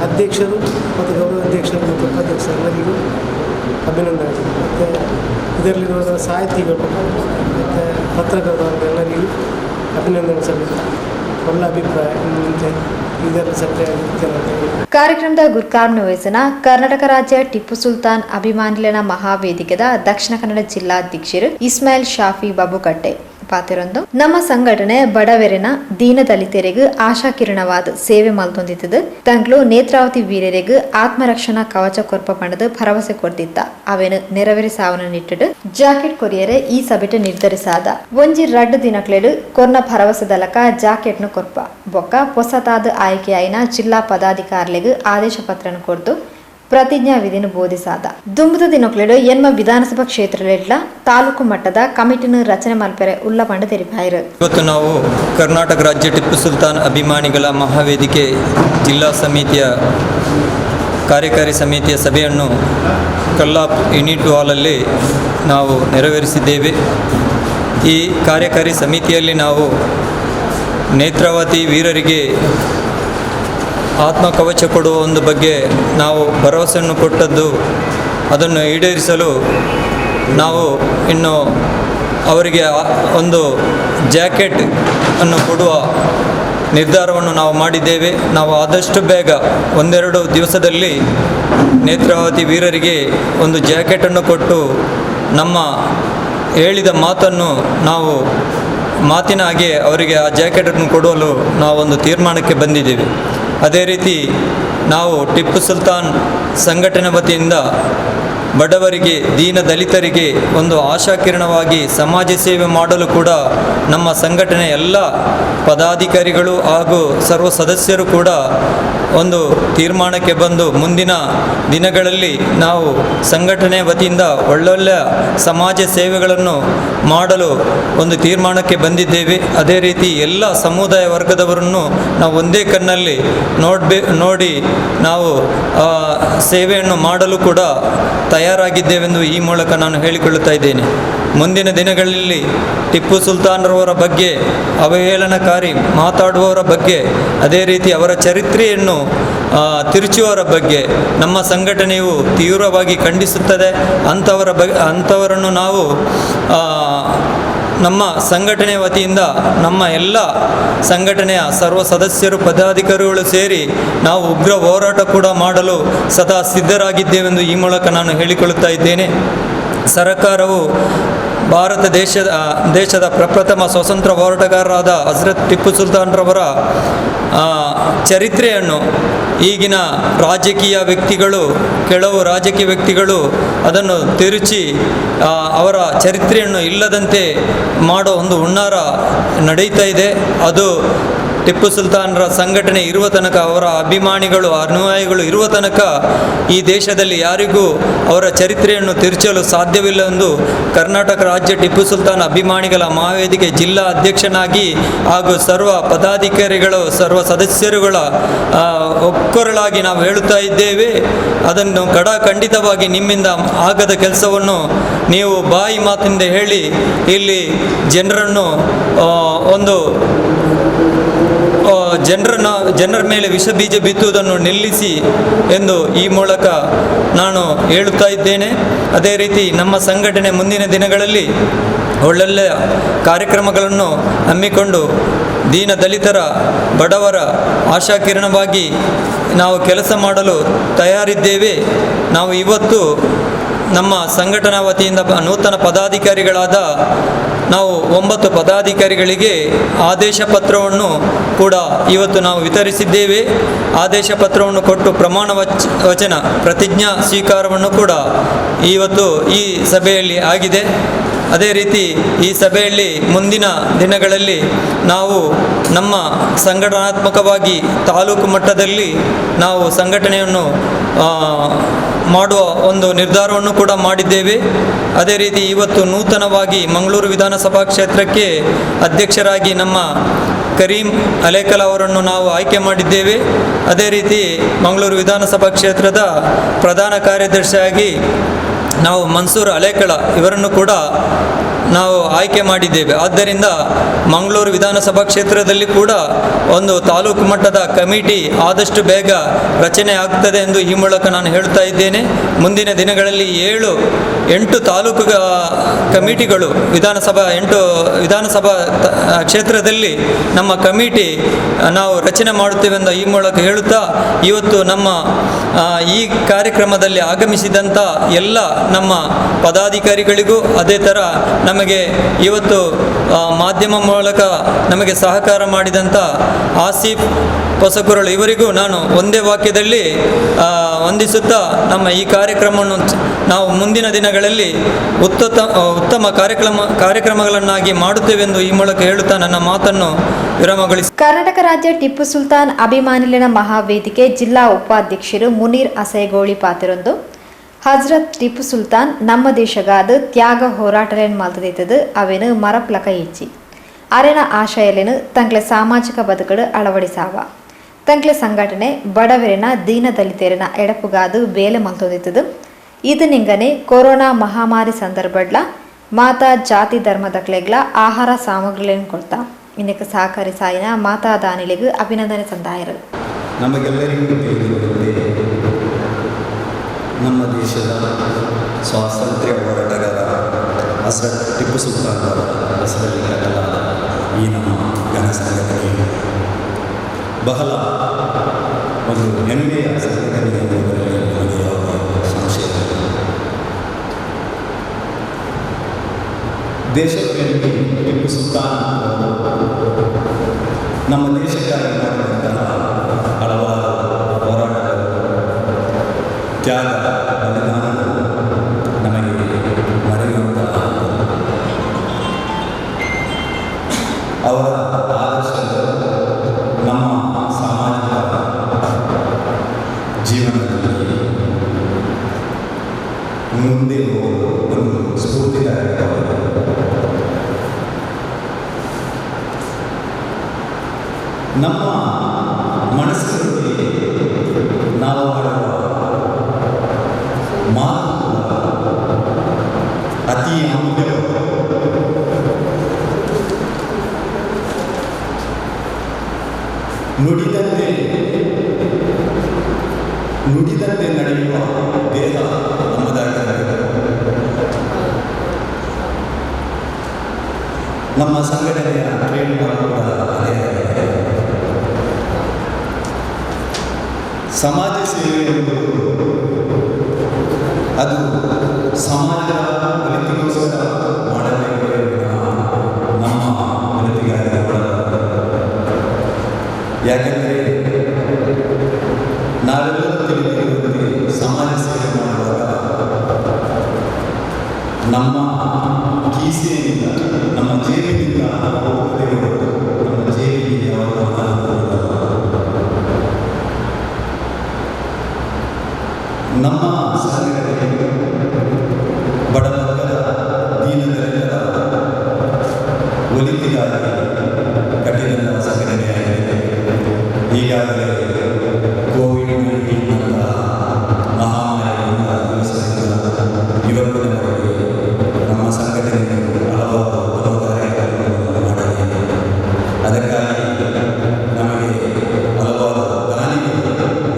ಅಧ್ಯಕ್ಷರು ಮತ್ತು ಗೌರವ ಅಧ್ಯಕ್ಷರು ಮತ್ತು ಉಪಾಧ್ಯಕ್ಷರೆಲ್ಲರಿಗೂ ಅಭಿನಂದನೆ. ಮತ್ತು ಇದರಲ್ಲಿರುವ ಸಾಹಿತಿಗಳು ಮತ್ತು ಪತ್ರಕರ್ತರೆಲ್ಲರಿಗೂ ಅಭಿನಂದನೆ ಸಲ್ಲಿಸಿ ಒಳ್ಳೆ ಅಭಿಪ್ರಾಯ ಮುಂದೆ ಇದರಲ್ಲಿ ಸತ್ಯ. ಕಾರ್ಯಕ್ರಮದ ಗುರ್ಕಾರ್ನ ವಯಸ್ಸಿನ ಕರ್ನಾಟಕ ರಾಜ್ಯ ಟಿಪ್ಪು ಸುಲ್ತಾನ್ ಅಭಿಮಾನಿಗಳ ಮಹಾವೇದಿಕೆದ ದಕ್ಷಿಣ ಕನ್ನಡ ಜಿಲ್ಲಾಧ್ಯಕ್ಷರು ಇಸ್ಮಾಯಿಲ್ ಶಾಫಿ ಬಾಬುಕಟ್ಟೆ ಪಾತಿರೊಂದು ನಮ್ಮ ಸಂಘಟನೆ ಬಡವರಿನ ದೀನದಲಿತರಿಗೂ ಆಶಾಕಿರಣವಾದ ಸೇವೆ ಮಲ್ತೊಂದಿತ್ತದು. ತಂಗ್ಳು ನೇತ್ರಾವತಿ ವೀರರಿಗೂ ಆತ್ಮರಕ್ಷಣಾ ಕವಚ ಕೊರ್ಪ ಪಣದು ಭರವಸೆ ಕೊಡ್ತಿತ್ತ. ಅವೇನು ನೆರವೇರಿಸಾವನ ನಿಟ್ಟಿಡು ಜಾಕೆಟ್ ಕೊರಿಯರೆ ಈ ಸಭೆಟ್ ನಿರ್ಧರಿಸಾದ ಒಂಜಿ 2 ದಿನಕ್ಲೆಡು ಕೊರ್ನ ಭರವಸೆದಲಕ ಜಾಕೆಟ್ನು ಕೊರ್ಪ ಬೊಕ್ಕ ಹೊಸತಾದ ಆಯ್ಕೆಯಾಯಿನ ಜಿಲ್ಲಾ ಪದಾಧಿಕಾರಿಗಳಿಗೂ ಆದೇಶ ಪತ್ರನ ಕೊಡ್ತು ಪ್ರತಿಜ್ಞಾ ವಿಧಿನ ಬೋಧಿಸಾದ. ದುಂಬದ ದಿನಕ್ಲೆಡು ಎನ್ಮ ವಿಧಾನಸಭಾ ಕ್ಷೇತ್ರಗಳ ತಾಲೂಕು ಮಟ್ಟದ ಕಮಿಟಿನ ರಚನೆ ಮಲ್ಪೆರೆ ಉಲ್ಲಪಂಡ ತೆರಿಪಾಯಿರು. ಇವತ್ತು ನಾವು ಕರ್ನಾಟಕ ರಾಜ್ಯ ಟಿಪ್ಪು ಸುಲ್ತಾನ್ ಅಭಿಮಾನಿಗಳ ಮಹಾವೇದಿಕೆ ಜಿಲ್ಲಾ ಸಮಿತಿಯ ಕಾರ್ಯಕಾರಿ ಸಮಿತಿಯ ಸಭೆಯನ್ನು ಕಲ್ಲಾಪ್ ಯೂನಿಟ್ ಹಾಲಲ್ಲಿ ನಾವು ನೆರವೇರಿಸಿದ್ದೇವೆ. ಈ ಕಾರ್ಯಕಾರಿ ಸಮಿತಿಯಲ್ಲಿ ನಾವು ನೇತ್ರಾವತಿ ವೀರರಿಗೆ ಆತ್ಮಕವಚ ಕೊಡುವ ಒಂದು ಬಗ್ಗೆ ನಾವು ಭರವಸೆಯನ್ನು ಕೊಟ್ಟದ್ದು, ಅದನ್ನು ಈಡೇರಿಸಲು ನಾವು ಇನ್ನು ಅವರಿಗೆ ಒಂದು ಜಾಕೆಟ್ ಅನ್ನು ಕೊಡುವ ನಿರ್ಧಾರವನ್ನು ನಾವು ಮಾಡಿದ್ದೇವೆ. ನಾವು ಆದಷ್ಟು ಬೇಗ 1-2 ದಿವಸದಲ್ಲಿ ನೇತ್ರಾವತಿ ವೀರರಿಗೆ ಒಂದು ಜಾಕೆಟನ್ನು ಕೊಟ್ಟು ನಮ್ಮ ಹೇಳಿದ ಮಾತನ್ನು ನಾವು ಮಾತಿನ ಹಾಗೆ ಅವರಿಗೆ ಆ ಜಾಕೆಟನ್ನು ಕೊಡಲು ನಾವೊಂದು ತೀರ್ಮಾನಕ್ಕೆ ಬಂದಿದ್ದೇವೆ. ಅದೇ ರೀತಿ ನಾವು ಟಿಪ್ಪು ಸುಲ್ತಾನ್ ಸಂಘಟನೆ ವತಿಯಿಂದ ಬಡವರಿಗೆ ದೀನ ದಲಿತರಿಗೆ ಒಂದು ಆಶಾಕಿರಣವಾಗಿ ಸಮಾಜ ಸೇವೆ ಮಾಡಲು ಕೂಡ ನಮ್ಮ ಸಂಘಟನೆ ಎಲ್ಲ ಪದಾಧಿಕಾರಿಗಳು ಹಾಗೂ ಸರ್ವ ಸದಸ್ಯರು ಕೂಡ ಒಂದು ತೀರ್ಮಾನಕ್ಕೆ ಬಂದು ಮುಂದಿನ ದಿನಗಳಲ್ಲಿ ನಾವು ಸಂಘಟನೆ ವತಿಯಿಂದ ಒಳ್ಳೊಳ್ಳೆಯ ಸಮಾಜ ಸೇವೆಗಳನ್ನು ಮಾಡಲು ಒಂದು ತೀರ್ಮಾನಕ್ಕೆ ಬಂದಿದ್ದೇವೆ. ಅದೇ ರೀತಿ ಎಲ್ಲ ಸಮುದಾಯ ವರ್ಗದವರನ್ನು ನಾವು ಒಂದೇ ಕಣ್ಣಲ್ಲಿ ನೋಡಿ ನಾವು ಸೇವೆಯನ್ನು ಮಾಡಲು ಕೂಡ ತಯಾರಾಗಿದ್ದೇವೆಂದು ಈ ಮೂಲಕ ನಾನು ಹೇಳಿಕೊಳ್ಳುತ್ತಾ ಇದ್ದೇನೆ. ಮುಂದಿನ ದಿನಗಳಲ್ಲಿ ಟಿಪ್ಪು ಸುಲ್ತಾನ್ರವರ ಬಗ್ಗೆ ಅವಹೇಳನಕಾರಿ ಮಾತಾಡುವವರ ಬಗ್ಗೆ, ಅದೇ ರೀತಿ ಅವರ ಚರಿತ್ರೆಯನ್ನು ತಿರುಚುವವರ ಬಗ್ಗೆ ನಮ್ಮ ಸಂಘಟನೆಯು ತೀವ್ರವಾಗಿ ಖಂಡಿಸುತ್ತದೆ. ಅಂಥವರನ್ನು ನಾವು ನಮ್ಮ ಸಂಘಟನೆ ವತಿಯಿಂದ ನಮ್ಮ ಎಲ್ಲ ಸಂಘಟನೆಯ ಸರ್ವ ಸದಸ್ಯರು ಪದಾಧಿಕಾರಿಗಳು ಸೇರಿ ನಾವು ಉಗ್ರ ಹೋರಾಟ ಕೂಡ ಮಾಡಲು ಸದಾ ಸಿದ್ಧರಾಗಿದ್ದೇವೆಂದು ಈ ಮೂಲಕ ನಾನು ಹೇಳಿಕೊಳ್ಳುತ್ತಾ ಇದ್ದೇನೆ. ಸರ್ಕಾರವು ಭಾರತ ದೇಶದ ಪ್ರಪ್ರಥಮ ಸ್ವತಂತ್ರ ಹೋರಾಟಗಾರರಾದ ಹಜರತ್ ಟಿಪ್ಪು ಸುಲ್ತಾನ್ರವರ ಚರಿತ್ರೆಯನ್ನು ಈಗಿನ ರಾಜಕೀಯ ವ್ಯಕ್ತಿಗಳು, ಕೆಲವು ರಾಜಕೀಯ ವ್ಯಕ್ತಿಗಳು ಅದನ್ನು ತಿರುಚಿ ಅವರ ಚರಿತ್ರೆಯನ್ನು ಇಲ್ಲದಂತೆ ಮಾಡೋ ಒಂದು ಹುನ್ನಾರ ನಡೀತಾ ಇದೆ. ಅದು ಟಿಪ್ಪು ಸುಲ್ತಾನರ ಸಂಘಟನೆ ಇರುವ ತನಕ, ಅವರ ಅಭಿಮಾನಿಗಳು ಅನುಯಾಯಿಗಳು ಇರುವ ತನಕ ಈ ದೇಶದಲ್ಲಿ ಯಾರಿಗೂ ಅವರ ಚರಿತ್ರೆಯನ್ನು ತಿರುಚಲು ಸಾಧ್ಯವಿಲ್ಲ ಎಂದು ಕರ್ನಾಟಕ ರಾಜ್ಯ ಟಿಪ್ಪು ಸುಲ್ತಾನ್ ಅಭಿಮಾನಿಗಳ ಮಹಾವೇದಿಕೆ ಜಿಲ್ಲಾ ಅಧ್ಯಕ್ಷನಾಗಿ ಹಾಗೂ ಸರ್ವ ಪದಾಧಿಕಾರಿಗಳು, ಸರ್ವ ಸದಸ್ಯರುಗಳ ಒಕ್ಕೊರಳಾಗಿ ನಾವು ಹೇಳುತ್ತಾ ಇದ್ದೇವೆ. ಅದನ್ನು ಖಂಡಿತವಾಗಿ ನಿಮ್ಮಿಂದ ಆಗದ ಕೆಲಸವನ್ನು ನೀವು ಬಾಯಿ ಮಾತಿಂದ ಹೇಳಿ ಇಲ್ಲಿ ಜನರನ್ನು ಒಂದು ಜನರ ಮೇಲೆ ವಿಷ ಬೀಜ ಬಿತ್ತುವುದನ್ನು ನಿಲ್ಲಿಸಿ ಎಂದು ಈ ಮೂಲಕ ನಾನು ಹೇಳುತ್ತಾ ಇದ್ದೇನೆ. ಅದೇ ರೀತಿ ನಮ್ಮ ಸಂಘಟನೆ ಮುಂದಿನ ದಿನಗಳಲ್ಲಿ ಒಳ್ಳೊಳ್ಳೆಯ ಕಾರ್ಯಕ್ರಮಗಳನ್ನು ಹಮ್ಮಿಕೊಂಡು ದೀನ ದಲಿತರ, ಬಡವರ ಆಶಾಕಿರಣವಾಗಿ ನಾವು ಕೆಲಸ ಮಾಡಲು ತಯಾರಿದ್ದೇವೆ. ನಾವು ಇವತ್ತು ನಮ್ಮ ಸಂಘಟನಾ ವತಿಯಿಂದ ನೂತನ ಪದಾಧಿಕಾರಿಗಳಾದ ನಾವು 9 ಪದಾಧಿಕಾರಿಗಳಿಗೆ ಆದೇಶ ಪತ್ರವನ್ನು ಕೂಡ ಇವತ್ತು ನಾವು ವಿತರಿಸಿದ್ದೇವೆ. ಆದೇಶ ಪತ್ರವನ್ನು ಕೊಟ್ಟು ಪ್ರಮಾಣ ವಚನ ಪ್ರತಿಜ್ಞಾ ಸ್ವೀಕಾರವನ್ನು ಕೂಡ ಇವತ್ತು ಈ ಸಭೆಯಲ್ಲಿ ಆಗಿದೆ. ಅದೇ ರೀತಿ ಈ ಸಭೆಯಲ್ಲಿ ಮುಂದಿನ ದಿನಗಳಲ್ಲಿ ನಾವು ನಮ್ಮ ಸಂಘಟನಾತ್ಮಕವಾಗಿ ತಾಲೂಕು ಮಟ್ಟದಲ್ಲಿ ನಾವು ಸಂಘಟನೆಯನ್ನು ಮಾಡುವ ಒಂದು ನಿರ್ಧಾರವನ್ನು ಕೂಡ ಮಾಡಿದ್ದೇವೆ. ಅದೇ ರೀತಿ ಇವತ್ತು ನೂತನವಾಗಿ ಮಂಗಳೂರು ವಿಧಾನಸಭಾ ಕ್ಷೇತ್ರಕ್ಕೆ ಅಧ್ಯಕ್ಷರಾಗಿ ನಮ್ಮ ಕರೀಂ ಅಲೇಕಲ್ ಅವರನ್ನು ನಾವು ಆಯ್ಕೆ ಮಾಡಿದ್ದೇವೆ. ಅದೇ ರೀತಿ ಮಂಗಳೂರು ವಿಧಾನಸಭಾ ಕ್ಷೇತ್ರದ ಪ್ರಧಾನ ಕಾರ್ಯದರ್ಶಿಯಾಗಿ ನಾವು ಮನ್ಸೂರ್ ಅಲೇಕಳ ಇವರನ್ನು ಕೂಡ ನಾವು ಆಯ್ಕೆ ಮಾಡಿದ್ದೇವೆ. ಆದ್ದರಿಂದ ಮಂಗಳೂರು ವಿಧಾನಸಭಾ ಕ್ಷೇತ್ರದಲ್ಲಿ ಕೂಡ ಒಂದು ತಾಲೂಕು ಮಟ್ಟದ ಕಮಿಟಿ ಆದಷ್ಟು ಬೇಗ ರಚನೆ ಆಗ್ತದೆ ಎಂದು ಈ ಮೂಲಕ ನಾನು ಹೇಳ್ತಾ ಇದ್ದೇನೆ. ಮುಂದಿನ ದಿನಗಳಲ್ಲಿ 8 ತಾಲೂಕು ಕಮಿಟಿಗಳು ಎಂಟು ವಿಧಾನಸಭಾ ಕ್ಷೇತ್ರದಲ್ಲಿ ನಮ್ಮ ಕಮಿಟಿ ನಾವು ರಚನೆ ಮಾಡುತ್ತೇವೆಂದು ಈ ಮೂಲಕ ಹೇಳುತ್ತಾ, ಇವತ್ತು ನಮ್ಮ ಈ ಕಾರ್ಯಕ್ರಮದಲ್ಲಿ ಆಗಮಿಸಿದಂಥ ಎಲ್ಲ ನಮ್ಮ ಪದಾಧಿಕಾರಿಗಳಿಗೂ, ಅದೇ ಥರ ನಮಗೆ ಇವತ್ತು ಮಾಧ್ಯಮ ಮೂಲಕ ನಮಗೆ ಸಹಕಾರ ಮಾಡಿದಂಥ ಆಸಿಫ್ ಹೊಸಕುರಳು ಇವರಿಗೂ ನಾನು ಒಂದೇ ವಾಕ್ಯದಲ್ಲಿ ವಂದಿಸುತ್ತಾ ನಮ್ಮ ಈ ಕಾರ್ಯಕ್ರಮವನ್ನು ನಾವು ಮುಂದಿನ ದಿನಗಳಲ್ಲಿ ಉತ್ತಮ ಕಾರ್ಯಕ್ರಮಗಳನ್ನಾಗಿ ಮಾಡುತ್ತೇವೆಂದು ಈ ಮೂಲಕ ಹೇಳುತ್ತಾ ನನ್ನ ಮಾತನ್ನು ವಿರಾಮಗೊಳಿಸಿ. ಕರ್ನಾಟಕ ರಾಜ್ಯ ಟಿಪ್ಪು ಸುಲ್ತಾನ್ ಅಭಿಮಾನಿಗಳ ಮಹಾವೇದಿಕೆ ಜಿಲ್ಲಾ ಉಪಾಧ್ಯಕ್ಷರು ಮುನೀರ್ ಅಸೈಗೋಳಿ ಪಾತಿರೊಂದು ಹಜರತ್ ಟಿಪ್ಪು ಸುಲ್ತಾನ್ ನಮ್ಮ ದೇಶಗಾದ ತ್ಯಾಗ ಹೋರಾಟಲೇನು ಮಲ್ತದೈತದು ಅವೇನು ಮರಪ್ಲಕ ಹೆಚ್ಚಿ ಅರೆನ ಆಶಯಲೇನು ತಂಕ್ಲೆ ಸಾಮಾಜಿಕ ಬದುಕಡು ಅಳವಡಿಸಾವ ತಂಕ್ಲೆ ಸಂಘಟನೆ ಬಡವರಿನ ದೀನ ದಲಿತರಿನ ಎಡಪುಗಾದು ಬೇಲೆ ಮಲ್ತೊಂದಿತ್ತದು. ಇದು ನಿಂಗನೆ ಕೊರೋನಾ ಮಹಾಮಾರಿ ಸಂದರ್ಭಡ್ಲ ಮಾತಾ ಜಾತಿ ಧರ್ಮದಕ್ಲೆಗ್ಲ ಆಹಾರ ಸಾಮಗ್ರಿಗಳನ್ನು ಕೊಡ್ತಾ ಇನ್ನಕ್ಕೆ ಸಹಕಾರಿ ಸಾಯಿನ ಮಾತಾ ದಾನಿಲಿಗೂ ಅಭಿನಂದನೆ ಸಂದಾಯರು. ನಮಗೆಲ್ಲರಿಗೂ ತಿಳಿದಿರುವಂತೆ ನಮ್ಮ ದೇಶದ ಸ್ವಾತಂತ್ರ್ಯ ಹೋರಾಟಗಾರ ಹಜರತ್ ಟಿಪ್ಪು ಸುಲ್ತಾನ್ ಅವರ ಹೆಸರಲ್ಲಿ ಕಟ್ಟಲಾದ ಈ ನಮ್ಮ ಘನ ಸಂಘಟನೆಯು ಬಹಳ ಒಂದು ಹೆಮ್ಮೆಯ ಸಂಘಟನೆ ಎನ್ನುವುದರಲ್ಲಿ ನಮಗೆ ಯಾವುದೇ ಸಂಶಯವಿಲ್ಲ. ದೇಶಪ್ರೇಮಿ ಟಿಪ್ಪು ಸುಲ್ತಾನ್ ನಮ್ಮ ದೇಶಕ್ಕಾಗಿ ಮಾಡಿದಂತಹ ಹಲವಾರು ಹೋರಾಟಗಳು, ತ್ಯಾಗ, ಬಲಿದಾನಗಳು ನಮಗೆ ಮರೆಯುವಂತಹ ಅವರ ಆದರ್ಶಗಳು ನಮ್ಮ ಸಾಮಾಜಿಕ ಜೀವನದಲ್ಲಿ ಮುಂದೆ ಒಂದು ಸ್ಫೂರ್ತಿದಾಯಕವಾಗಿದೆ. ನಮ್ಮ ಮನಸ್ಸಿನಲ್ಲಿ ನಾವು ಮಾಡುವ ಮಾತು ಅತಿ ಅಮೂಲ್ಯವಾದ ನುಡಿದಂತೆ ನಡೆಯುವ ದೇಹ ನಮ್ಮದಾಗಿದೆ. ನಮ್ಮ ಸಂಘಟನೆಯ ಟ್ರೇಡ್ ಮಾರ್ಕ್ ಕೂಡ ಅದೇ ಆಗಿದೆ. ಸಮಾಜ ಸೇವೆ ಎಂಬುದು ಅದು ಸಮಾಜದ ಒಳಿತಿಗೋಸ್ಕರ ಮಾಡಬೇಕು ನಮ್ಮ ಒಳಿತಿಗಾಗಿ ಮಾಡಬಾರದು. ಯಾಕೆಂದರೆ ನಾವೆಲ್ಲರೂ ತಿಳಿದಿರುವಂತೆ ಸಮಾಜ ಸೇವೆ ಮಾಡುವಾಗ ನಮ್ಮ ಕೀಸೆಯಿಂದ ನಮ್ಮ ಜೇಬಿನಿಂದ ಹೋಗದೇ ಹೊರತು ನಮ್ಮ ಜೇಬಿಗೆ ಯಾವಾಗ ನಮ್ಮ ಸಂಘಟನೆ ಬಡವರ್ಗದ ದೀನದಲಿತರ ಒಲಿತಿಗಾಗಿ ಕಠಿಣ ಸಂಘಟನೆಯಾಗಿದೆ. ಈಗಾಗಲೇ ಕೋವಿಡ್-19 ಮಹಾಮಾರಿಯಿಂದ ಇವತ್ತಿನವರೆಗೆ ನಮ್ಮ ಸಂಘಟನೆ ಹಲವಾರು ಕಾರ್ಯಕ್ರಮಗಳನ್ನು ಮಾಡಲಿದೆ. ಅದಕ್ಕಾಗಿ ನಮಗೆ ಹಲವಾರು ದಾನಿಗಳು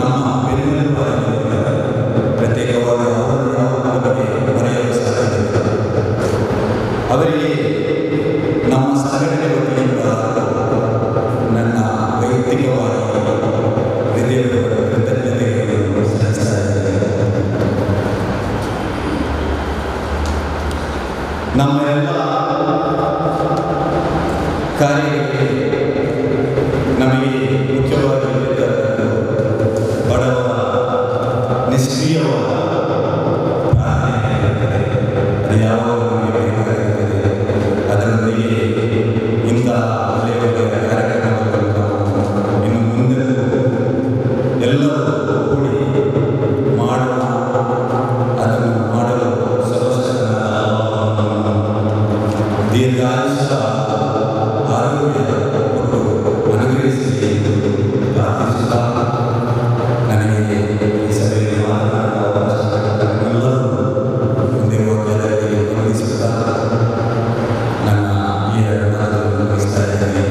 ನಮ್ಮ ಬೆನ್ನೆಲುಬಾಗಿದ್ದಾರೆ. ಪ್ರತ್ಯೇಕವಾಗಿ ಅವರ ಬಗ್ಗೆ ಬರೆಯಲು ಸಾಧ್ಯತೆ. ಅವರಿಗೆ ನಮ್ಮ ಸಂಘಟನೆ ವತಿಯಿಂದ ನನ್ನ ವೈಯಕ್ತಿಕವಾಗಿ ಹೃದಯದ ಕೃತಜ್ಞತೆಗಳನ್ನು ಸಲ್ಲಿಸ್ತಾ ಇದ್ದೇನೆ. ನಮ್ಮ ಎಲ್ಲ ಕಾರ್ಯಗಳಿಗೆ ನಮಗೆ ಮುಖ್ಯವಾಗಿ ಬಡವರ ನಿಷ್ಕ್ರಿಯವಾದ ಪ್ರಾರ್ಥನೆ ಇರುತ್ತದೆ. ಅದು ಯಾವಾಗ ನಮಗೆ ಬೇಕಾಗುತ್ತದೆ. ಅದರೊಂದಿಗೆ ಇಂಥ ಒಳ್ಳೆಯ ಒಳ್ಳೆಯ ಕಾರ್ಯಕ್ರಮಗಳನ್ನು ನಾವು ಇನ್ನು ಮುಂದೆ ಎಲ್ಲರೂ ಕೂಡಿ ಮಾಡೋಣ. ಅದನ್ನು ಮಾಡಲು ದೀರ್ಘಾಯುಷ ಆರೋಗ್ಯ ಕೊಟ್ಟು ಅನುಗ್ರಹಿಸಲಿ ಎಂದು ಪ್ರಾರ್ಥಿಸುತ್ತಾ ನನಗೆ ಈ ಸಭೆಯಲ್ಲಿ ಮಾತನಾಡುವ ಎಲ್ಲರೂ ಮುಂದೆ ಹೋಗದಲ್ಲಿ ಗಮನಿಸುತ್ತಾ ನನ್ನ ಈ ಎರಡು ಮಾತುಗಳನ್ನು ಮುಗಿಸ್ತಾ ಇದ್ದೇನೆ.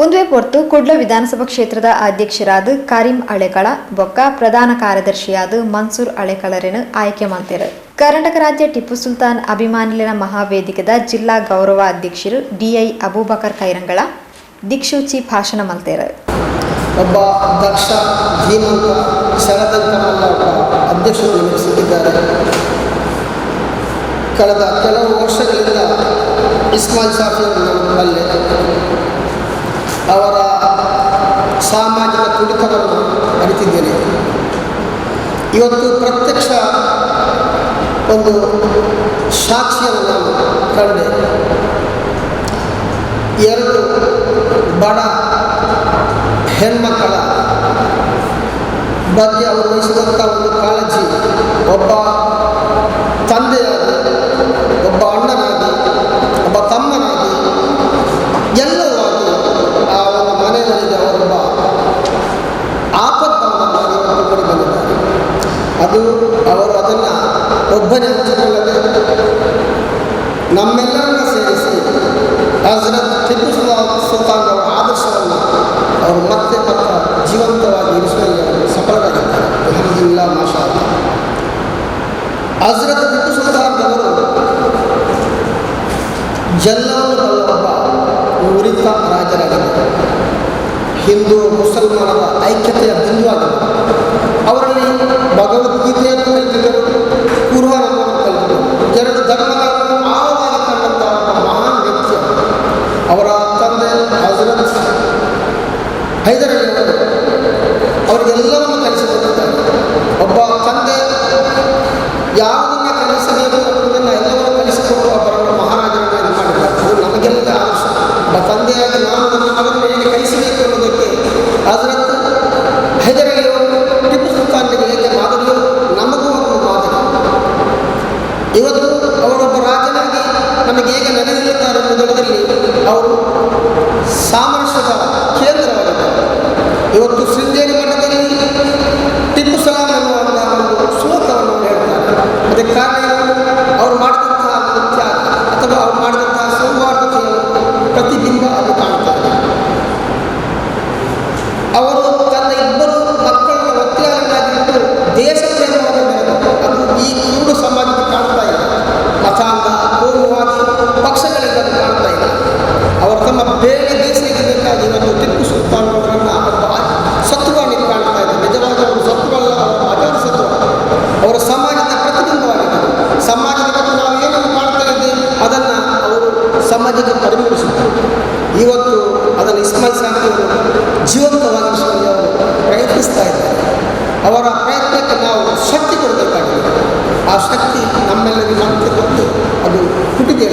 ಒಂದುವೆ ಹೊರತು ಕುಡ್ಲ ವಿಧಾನಸಭಾ ಕ್ಷೇತ್ರದ ಅಧ್ಯಕ್ಷರಾದ ಕಾರಿಂ ಅಳೆಕಳ ಬೊಕ್ಕ ಪ್ರಧಾನ ಕಾರ್ಯದರ್ಶಿಯಾದ ಮನ್ಸೂರ್ ಅಳೆಕಳರನ್ನು ಆಯ್ಕೆ ಮಾಡ್ತಾರೆ. ಕರ್ನಾಟಕ ರಾಜ್ಯ ಟಿಪ್ಪು ಸುಲ್ತಾನ್ ಅಭಿಮಾನಿಗಳ ಮಹಾವೇದಿಕೆದ ಜಿಲ್ಲಾ ಗೌರವ ಅಧ್ಯಕ್ಷರು DI ಅಬೂಬಕರ್ ಕೈರಂಗಳ ದಿಕ್ಸೂಚಿ ಭಾಷಣ ಮಾಡ್ತಾರೆ. ಒಬ್ಬ ದಕ್ಷ ಧೀಮಂತ ಸೆಳೆದಂತನಲ್ಲ ಒಬ್ಬ ಅಧ್ಯಕ್ಷರು ನಮಗೆ ಸಿಕ್ಕಿದ್ದಾರೆ. ಕಳೆದ ಕೆಲವು ವರ್ಷಗಳಿಂದ ಇಸ್ಮಾಯಿಲ್ ಸಾಫಿಯವರನ್ನು ಬಲ್ಲೆ. ಅವರ ಸಾಮಾಜಿಕ ತುಡಿತವನ್ನು ಅರಿತಿದ್ದೇನೆ. ಇವತ್ತು ಪ್ರತ್ಯಕ್ಷ ಒಂದು ಸಾಕ್ಷಿಯನ್ನು ನಾನು ಕಂಡೆ. ಎರಡು ಬಡ ಹೆಣ್ಮಕ್ಕಳ ಬಗ್ಗೆ ಅವರು ವಹಿಸಿದಂಥ ಒಂದು ಕಾಳಜಿ, ಒಬ್ಬ ತಂದೆಯಾಗಿ, ಒಬ್ಬ ಅಣ್ಣನಾಗಿ, ಒಬ್ಬ ತಮ್ಮನಾಗಿ, ಎಲ್ಲವೂ ಆಗಿ ಆ ಒಂದು ಮನೆಯವರಿಗೆ ಅವರೊಬ್ಬ ಆಪತ್ತನ್ನು ಕೊಡಿ ಬಂದಿದ್ದಾರೆ. ಅದು ಅವರು ಅದನ್ನು ಒಬ್ಬನೇ ಹಂಚಿಕೊಳ್ಳದೆ ನಮ್ಮೆಲ್ಲರನ್ನ ಸೇರಿಸಿ ಹಜರತ್ ಟಿಪ್ಪು ಸುಲ್ತಾನ್ ಅವರ ಆದರ್ಶವನ್ನು ಅವರು ಮತ್ತೆ ಜೀವಂತವಾಗಿ ಇರಿಸುವಲ್ಲಿ ಸಫಲರಾಗಿದ್ದಾರೆ. ಅಲ್ಹಮ್ದುಲಿಲ್ಲಾಹ್, ಮಾಷಾ ಅಲ್ಲಾಹ್. ಹಜರತ್ ಟಿಪ್ಪು ಸುಲ್ತಾನ್ ಅವರು ಎಲ್ಲವನ್ನು ಬಲ್ಲ ಒಬ್ಬ ನುರಿತ ರಾಜರಾಗಿದ್ದಾರೆ. ಹಿಂದೂ ಮುಸಲ್ಮಾನರ ಐಕ್ಯತೆಯ ಬಿಂದುವಾಗಿದ್ದರು. ಅವರಲ್ಲಿ ಭಗವದ್ಗೀತೆಯನ್ನು ಕಲಿತಿದ್ದರು, ಕುರ್ಆನನ್ನು ಕಲಿತಿದ್ದರು. ಎರಡು ಧರ್ಮಗಳನ್ನು ಆಳವಾಗಿ ಕಂಡಂತಹ ಒಬ್ಬ ಮಹಾನ್ ವ್ಯಕ್ತಿ. ಅವರ ತಂದೆ ಹಜರತ್ ಹೈದರ್ ಅಲಿ ಅವರಿಗೆಲ್ಲವನ್ನು ಕಲಿಸಿಕೊಟ್ಟಿದ್ದಾರೆ. ಒಬ್ಬ ತಂದೆ ಯಾವುದನ್ನು ಕಲಿಸಬೇಕು ಅನ್ನೋದನ್ನು ಎಲ್ಲವನ್ನು ಕಲಿಸಿಕೊಟ್ಟು ಒಬ್ಬರನ್ನು ಮಹಾರಾಜರನ್ನು ಮಾಡಿದ್ದಾರೆ. ಅದು ನಮಗೆಲ್ಲ ಆದರ್ಶ. ಒಬ್ಬ ತಂದೆಯಾಗಿ ನಾನು ನನ್ನ ಮಗನನ್ನು ಹೇಗೆ ಕಲಿಸಬೇಕು ಅನ್ನೋದಕ್ಕೆ ಹಜರತ್ ಹೈದರ್ ಅಲಿ ಅವರು ಟಿಪ್ಪು ಸುಲ್ತಾನ್ಗೆ ಹೇಗೆ ಮಾದರಿಯೋ ನಮಗೂ ಒಂದು ಮಾದರಿ. ಇವತ್ತು ಅವರೊಬ್ಬ ರಾಜನಾಗಿ ನಮಗೆ ಹೇಗೆ ನಡೆದಿರುತ್ತಾರೆ ಎಂಬುದರಲ್ಲಿ ಅವರು ಸಾಮರಸ್ಯದ ಕೇಂದ್ರವಾಗಿದ್ದಾರೆ. ಇವತ್ತು ಶೃಂಗೇರಿ ಮಠದಲ್ಲಿ ಟಿಪ್ಪು ಸಲಾಂ ಅನ್ನುವಂಥ ಒಂದು ಶ್ಲೋಕವನ್ನು ಹೇಳ್ತಾರೆ. ಅದಕ್ಕೆ ಕಾರಣ ಅವರು ಮಾಡಿದಂತಹ ಒಂದು ತ್ಯಾಗ ಅಥವಾ ಅವರು ಮಾಡಿದಂತಹ ಸೌಹಾರ್ದತೆಯ ಪ್ರತಿಬಿಂಬ ಅದು ಕಾಣ್ತಾರೆ. ಅವರು ತನ್ನ ಇಬ್ಬರು ಮಕ್ಕಳನ್ನ ಒತ್ತೆಯಾರನ್ನಾಗಿಟ್ಟು ದೇಶ ಪ್ರೇಮವನ್ನು ಮೆರೆದರು. ಅದು ಈ ಕುರುಡು ಸಮಾಜಕ್ಕೆ ಕಾಣ್ತಾ ಇದೆ. ಮತಾಂಧ ಕೋಮುವಾದಿ ಪಕ್ಷಗಳಿಗೆ ಸುಲ್ತಾನ್ ಅವರನ್ನು ಒಬ್ಬ ಸತ್ವವಾಗಿ ಕಾಣ್ತಾ ಇದ್ದಾರೆ. ನಿಜವಾಗಿ ಅವರು ಸತ್ವಲ್ಲ, ಅವರ ಅಜಾತ ಸತ್ವ, ಅವರ ಸಮಾಜದ ಪ್ರತಿಬಿಂಬವಾಗಿದೆ. ಸಮಾಜದ ಬಗ್ಗೆ ನಾವು ಏನನ್ನು ಕಾಣ್ತಾ ಇದ್ದೇವೆ ಅದನ್ನು ಅವರು ಸಮಾಜಕ್ಕೆ ಪರಿಮಳಿಸುತ್ತಾರೆ. ಇವತ್ತು ಅದನ್ನು ಇಸ್ಮಾಯಿಲ್ ಸಾಹಿಬರು ಜೀವಂತವಾಗಿರಿಸುವಲ್ಲಿ ಅವರು ಪ್ರಯತ್ನಿಸ್ತಾ ಇದ್ದಾರೆ. ಅವರ ಪ್ರಯತ್ನಕ್ಕೆ ನಾವು ಶಕ್ತಿ ಕೊಡಬೇಕಾಗಿದೆ. ಆ ಶಕ್ತಿ ನಮ್ಮೆಲ್ಲರಿಗೂ ಮತ್ತೆ ಗೊತ್ತು, ಅದು ಹುಟ್ಟಿದೆ.